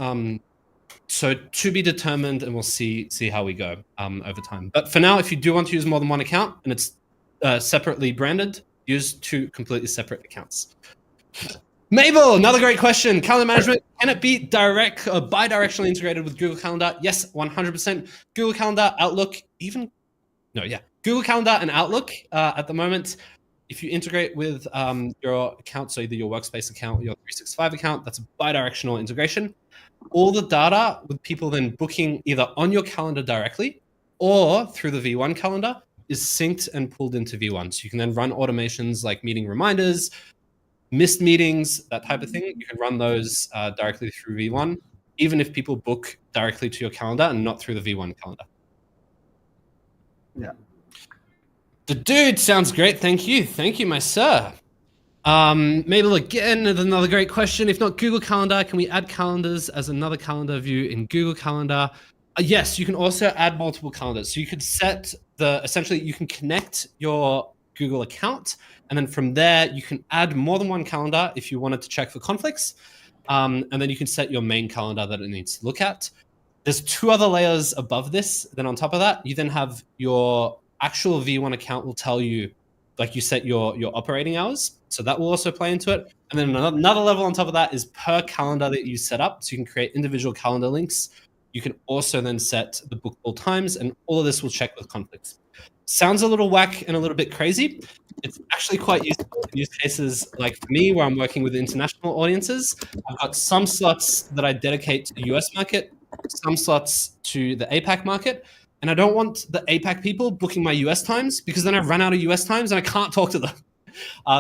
So to be determined, and we'll see how we go over time. But for now, if you do want to use more than one account and it's separately branded, use 2 completely separate accounts. Mabel, another great question. Calendar management, can it be direct or bi-directionally integrated with Google Calendar? Yes, 100%. Google Calendar, Outlook, Google Calendar and Outlook at the moment. If you integrate with your account, so either your workspace account or your 365 account, that's a bi-directional integration. All the data with people then booking either on your calendar directly or through the V1 calendar is synced and pulled into V1. So you can then run automations like meeting reminders, missed meetings, that type of thing. You can run those directly through V1, even if people book directly to your calendar and not through the V1 calendar. Yeah. The dude sounds great. Thank you. Thank you, my sir. Mabel, again, another great question. If not Google Calendar, can we add calendars as another calendar view in Google Calendar? Yes, you can also add multiple calendars. So you could set essentially you can connect your Google account, and then from there you can add more than one calendar if you wanted to check for conflicts. And then you can set your main calendar that it needs to look at. There's 2 other layers above this. Then on top of that, you then have your actual V1 account will tell you, like, you set your operating hours. So that will also play into it. And And then another level on top of that is per calendar that you set up. So you can create individual calendar links. You can also then set the bookable times, and all of this will check with conflicts. Sounds a little whack and a little bit crazy. It's actually quite useful in use cases like for me, where I'm working with international audiences. I've got some slots that I dedicate to the US market, some slots to the APAC market. And I don't want the APAC people booking my US times, because then I run out of US times and I can't talk to them.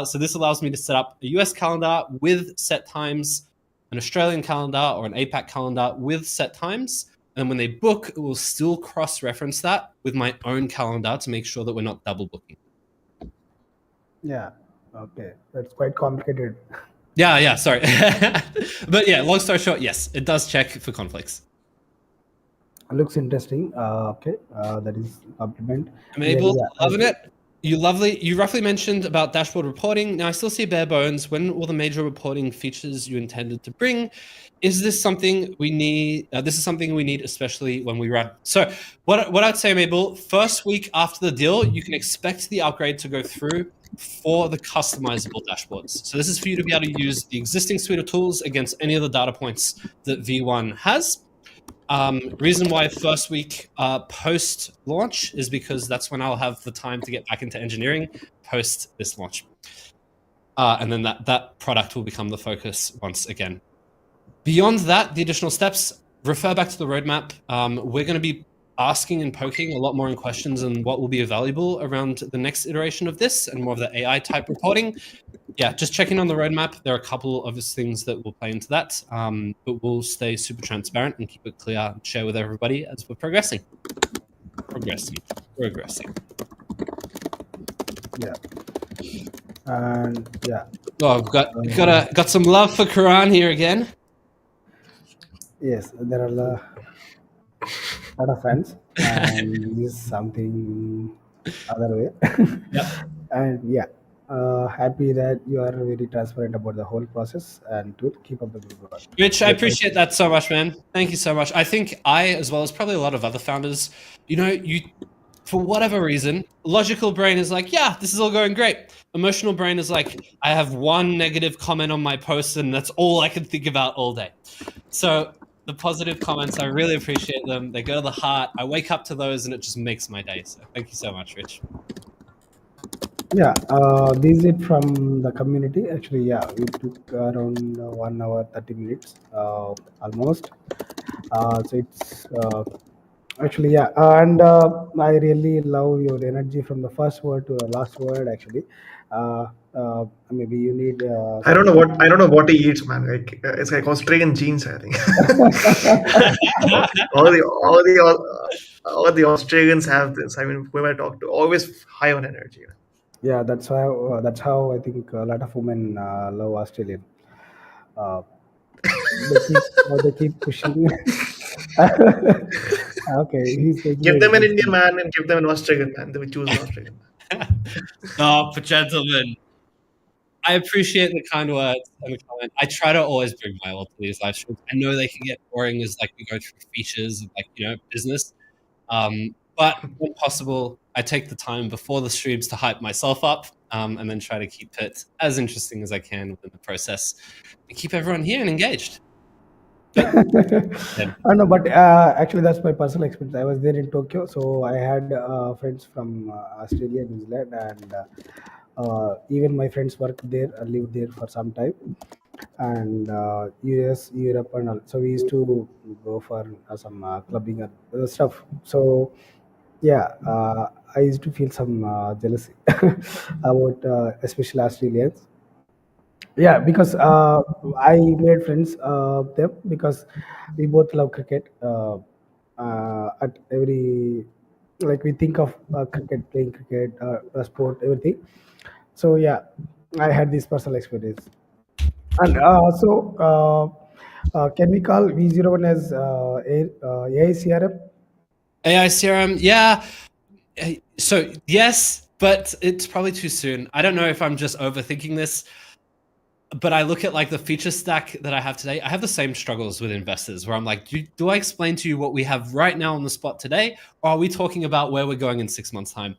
So this allows me to set up a US calendar with set times, an Australian calendar or an APAC calendar with set times. And when they book, it will still cross-reference that with my own calendar to make sure that we're not double booking. Yeah. Okay. That's quite complicated. Yeah, sorry. But yeah, long story short, yes, it does check for conflicts. Looks interesting. Okay. That is a compliment. Mabel, loving it. You roughly mentioned about dashboard reporting. Now I still see bare bones. When will the major reporting features you intended to bring? Is this something we need? This is something we need, especially when we run. So what I'd say, Mabel, first week after the deal, you can expect the upgrade to go through for the customizable dashboards. So this is for you to be able to use the existing suite of tools against any of the data points that V1 has. Reason why first week post launch is because that's when I'll have the time to get back into engineering post this launch. And then that product will become the focus once again. Beyond that, the additional steps, refer back to the roadmap. We're going to be asking and poking a lot more in questions on what will be valuable around the next iteration of this and more of the AI type reporting. Yeah, just checking on the roadmap. There are a couple of things that will play into that, but we'll stay super transparent and keep it clear and share with everybody as we're progressing. Yeah. And yeah. Oh, we've got some love for Quran here again. Yes, there are a lot of fans, and this is something other way. Yep. And yeah, happy that you are very transparent about the whole process, and to keep up the good work. Rich, I appreciate that so much, man. Thank you so much. I think I, as well as probably a lot of other founders, for whatever reason, logical brain is like, yeah, this is all going great. Emotional brain is like, I have one negative comment on my post and that's all I can think about all day. So the positive comments, I really appreciate them. They go to the heart. I wake up to those and it just makes my day. So thank you so much, Rich. Yeah, this is it from the community. Actually, yeah, we took around 1 hour 30 minutes, almost. So it's actually, yeah, and I really love your energy from the first word to the last word. Actually, maybe you need. I don't know what he eats, man. Like it's like Australian genes, I think. all the Australians have this. I mean, whoever I talk to, always high on energy. Yeah, that's how I think a lot of women love Australian. They keep pushing. Okay, he's taking Give it. them an Indian man and give them an Australian man. They will choose an Australian man. Oh, gentlemen. I appreciate the kind words and the comment. I try to always bring my all to these live streams. I know they can get boring as like we go through features of like, business. But when possible, I take the time before the streams to hype myself up, and then try to keep it as interesting as I can within the process and keep everyone here and engaged. I know, but actually, that's my personal experience. I was there in Tokyo, so I had friends from Australia, New Zealand, and even my friends worked there, lived there for some time, and US, Europe, and all. So we used to go for some clubbing and stuff. So yeah, I used to feel some jealousy about especially Australians. Yeah, because I made friends them because we both love cricket. At every we think of cricket, playing cricket, sport, everything. So yeah, I had this personal experience, and can we call V01 as AI CRM? AI CRM, yeah. So yes, but it's probably too soon. I don't know if I'm just overthinking this, but I look at like the feature stack that I have today. I have the same struggles with investors where I'm like, do I explain to you what we have right now on the spot today, or are we talking about where we're going in 6 months' time?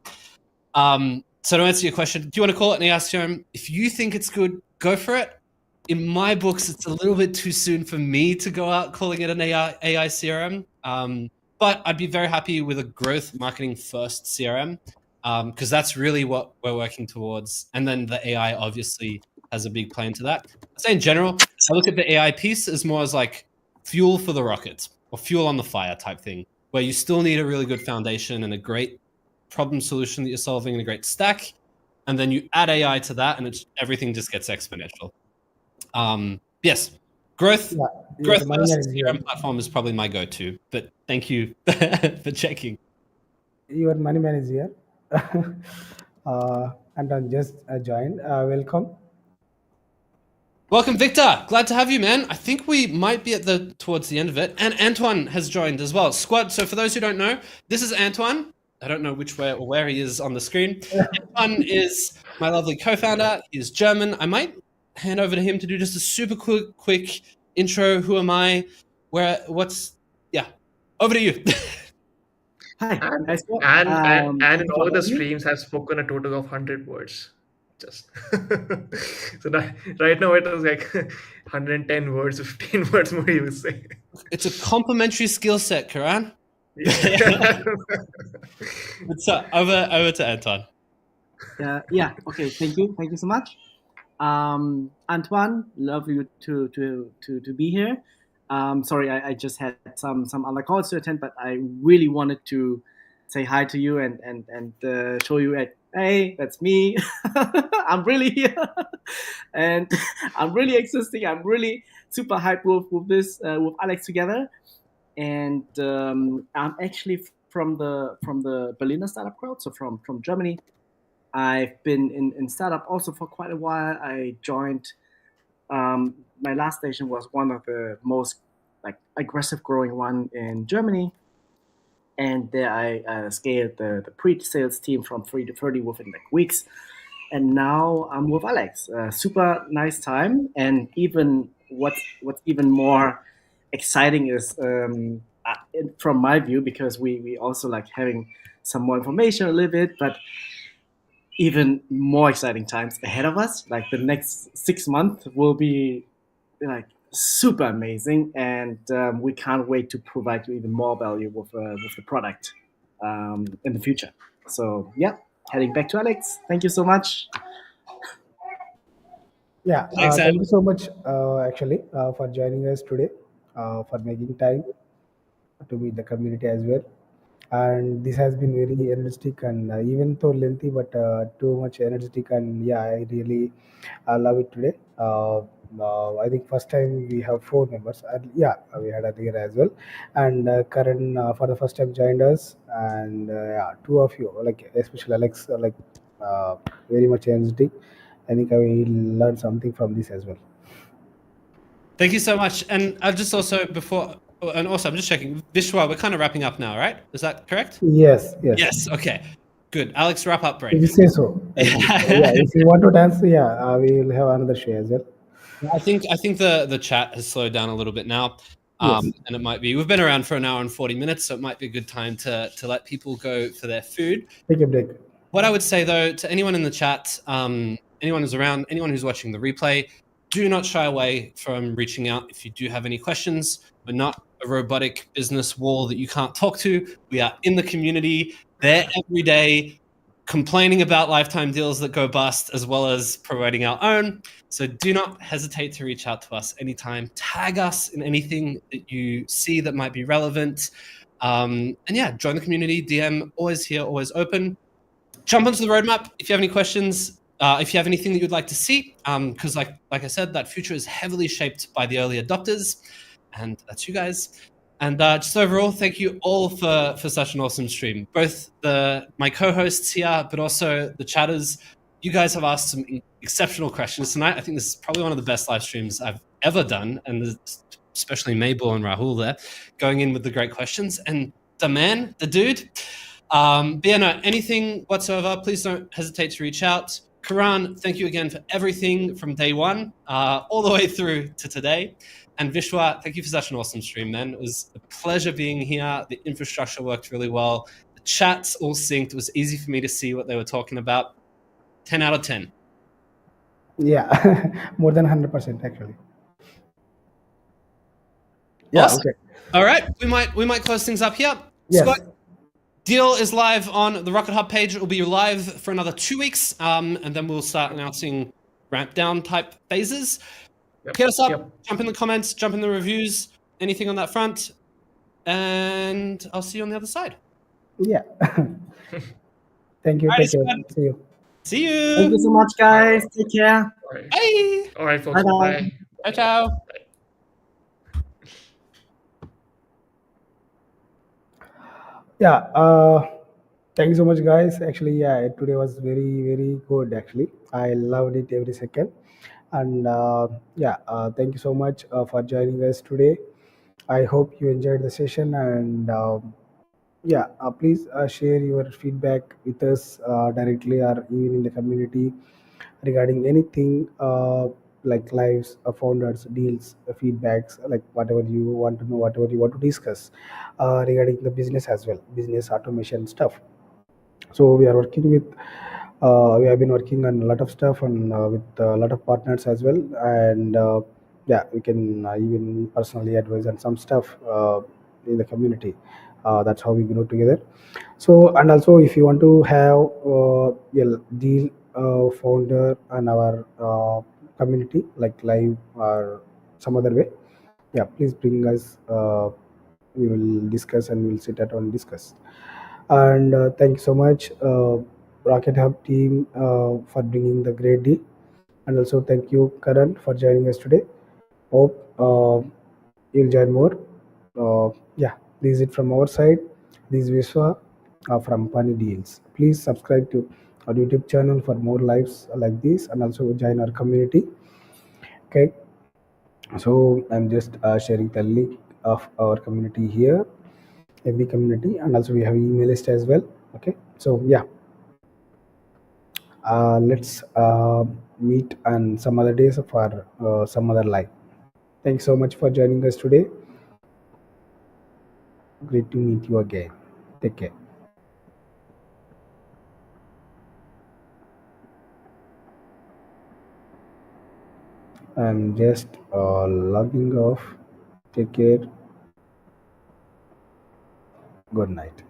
So to answer your question, do you want to call it an AI CRM? If you think it's good, go for it. in my books, it's a little bit too soon for me to go out calling it an AI CRM. But I'd be very happy with a growth marketing first CRM, because that's really what we're working towards. And then the AI obviously has a big play into that. I'd say in general, I look at the AI piece as more as like fuel for the rocket or fuel on the fire type thing, where you still need a really good foundation and a great problem solution that you're solving and a great stack. And then you add AI to that, and everything just gets exponential. Yes, growth Yeah, your growth money first manager, CRM platform is probably my go-to. But thank you for checking. your money manager, and I just joined. Welcome. Welcome, Victor. Glad to have you, man. I think we might be towards the end of it. And Antoine has joined as well. Squad. So for those who don't know, this is Antoine. I don't know which way or where he is on the screen. Antoine is my lovely co-founder. He's German. I might hand over to him to do just a super quick intro. Who am I? Yeah. Over to you. Hi, And guys. Well, and in thank you for all the having me. streams have spoken a total of 100 words. Just so that, right now it was like 110 words, 15 words more you say. It's a complementary skill set, Karan. Yeah. So over to Anton. Yeah. Okay. Thank you so much. Antoine, love you to be here. Sorry, I just had some other calls to attend, but I really wanted to say hi to you and show you at hey, that's me. I'm really here, and I'm really existing. I'm really super hyped with this with Alex together, and I'm actually from the Berliner startup crowd, so from Germany. I've been in startup also for quite a while. I joined. My last station was one of the most like aggressive growing one in Germany, and there I scaled the pre-sales team from 3 to 30 within like weeks. And now I'm with Alex. Super nice time, and even what's even more exciting is from my view, because we also like having some more information a little bit, but even more exciting times ahead of us. Like the next 6 months will be like super amazing, and we can't wait to provide you even more value with the product in the future. So yeah, heading back to Alex. Thank you so much. Yeah, Thanks, thank Ant. you so much, actually, for joining us today, for making time to meet the community as well. And this has been very energetic and even though lengthy, but too much energetic. And yeah, I really love it today. I think first time we have 4 members. And yeah, we had earlier as well. And Karan for the first time joined us, and yeah, two of you, like especially Alex, very much energetic. I think I will learn something from this as well. Thank you so much. And I've just also I'm just checking. Vishwa, we're kind of wrapping up now, right? Is that correct? Yes, yes. Yes. Okay. Good. Alex, wrap up If break. you say so, actually. Yeah, if you want to dance, yeah, we will have another show as well. I think the chat has slowed down a little bit now. Yes. And it might be we've been around for an hour and 40 minutes, so it might be a good time to let people go for their food. Take a break. What I would say though to anyone in the chat, anyone who's around, anyone who's watching the replay, do not shy away from reaching out if you do have any questions. We're not a robotic business wall that you can't talk to. We are in the community, there every day, complaining about lifetime deals that go bust, as well as promoting our own. So do not hesitate to reach out to us anytime. Tag us in anything that you see that might be relevant. And yeah, join the community. DM always here, always open. Jump onto the roadmap if you have any questions. If you have anything that you'd like to see, because like I said, that future is heavily shaped by the early adopters, and that's you guys. And just overall, thank you all for such an awesome stream. Both my co-hosts here, but also the chatters. You guys have asked some exceptional questions tonight. I think this is probably one of the best live streams I've ever done, and especially Mabel and Rahul there, going in with the great questions. And the man, the dude. But yeah, no, anything whatsoever, please don't hesitate to reach out. Karan, thank you again for everything from day one all the way through to today. And Vishwa, thank you for such an awesome stream, man. It was a pleasure being here. The infrastructure worked really well. The chats all synced. It was easy for me to see what they were talking about. 10 out of 10. Yeah, more than 100% actually. Yeah. Awesome. Okay. All right, we might close things up here. Scott, Yes. deal is live on the Rocket Hub page. It will be live for another 2 weeks, and then we'll start announcing ramp down type phases. Yep. Hit us up, Yep. jump in the comments, jump in the reviews, anything on that front, and I'll see you on the other side. Yeah. Thank you. All right, Take care. Scott. See you. See Thank you you. so much, All right. guys. Take care. All right. Bye. All right, folks. Bye bye. Bye. Ciao, ciao. Yeah. Thank you so much, guys. Actually, yeah, today was very good. Actually, I loved it every second. And yeah, thank you so much for joining us today. I hope you enjoyed the session, and yeah, please share your feedback with us directly or even in the community regarding anything like lives, founders, deals, feedbacks, like whatever you want to know, whatever you want to discuss regarding the business as well, business automation stuff. So we are working with we have been working on a lot of stuff and with a lot of partners as well, and yeah, we can even personally advise on some stuff in the community. That's how we grow together. So, and also if you want to have a deal founder on our community like live or some other way, yeah, please bring us. We will discuss and we'll sit at and discuss. And thank you so much, Rocket Hub team, for bringing the great deal. And also thank you, Karan, for joining us today. Hope you'll join more. Yeah, this is it from our side. This is Vishwa from PANI Deals. Please subscribe to our YouTube channel for more lives like this, and also join our community. Okay, so I'm just sharing the link of our community here, every community, and also we have email list as well. Okay, so yeah, let's meet on some other days for some other live. Thanks so much for joining us today. Great to meet you again. Take care. I'm just logging off. Take care. Good night.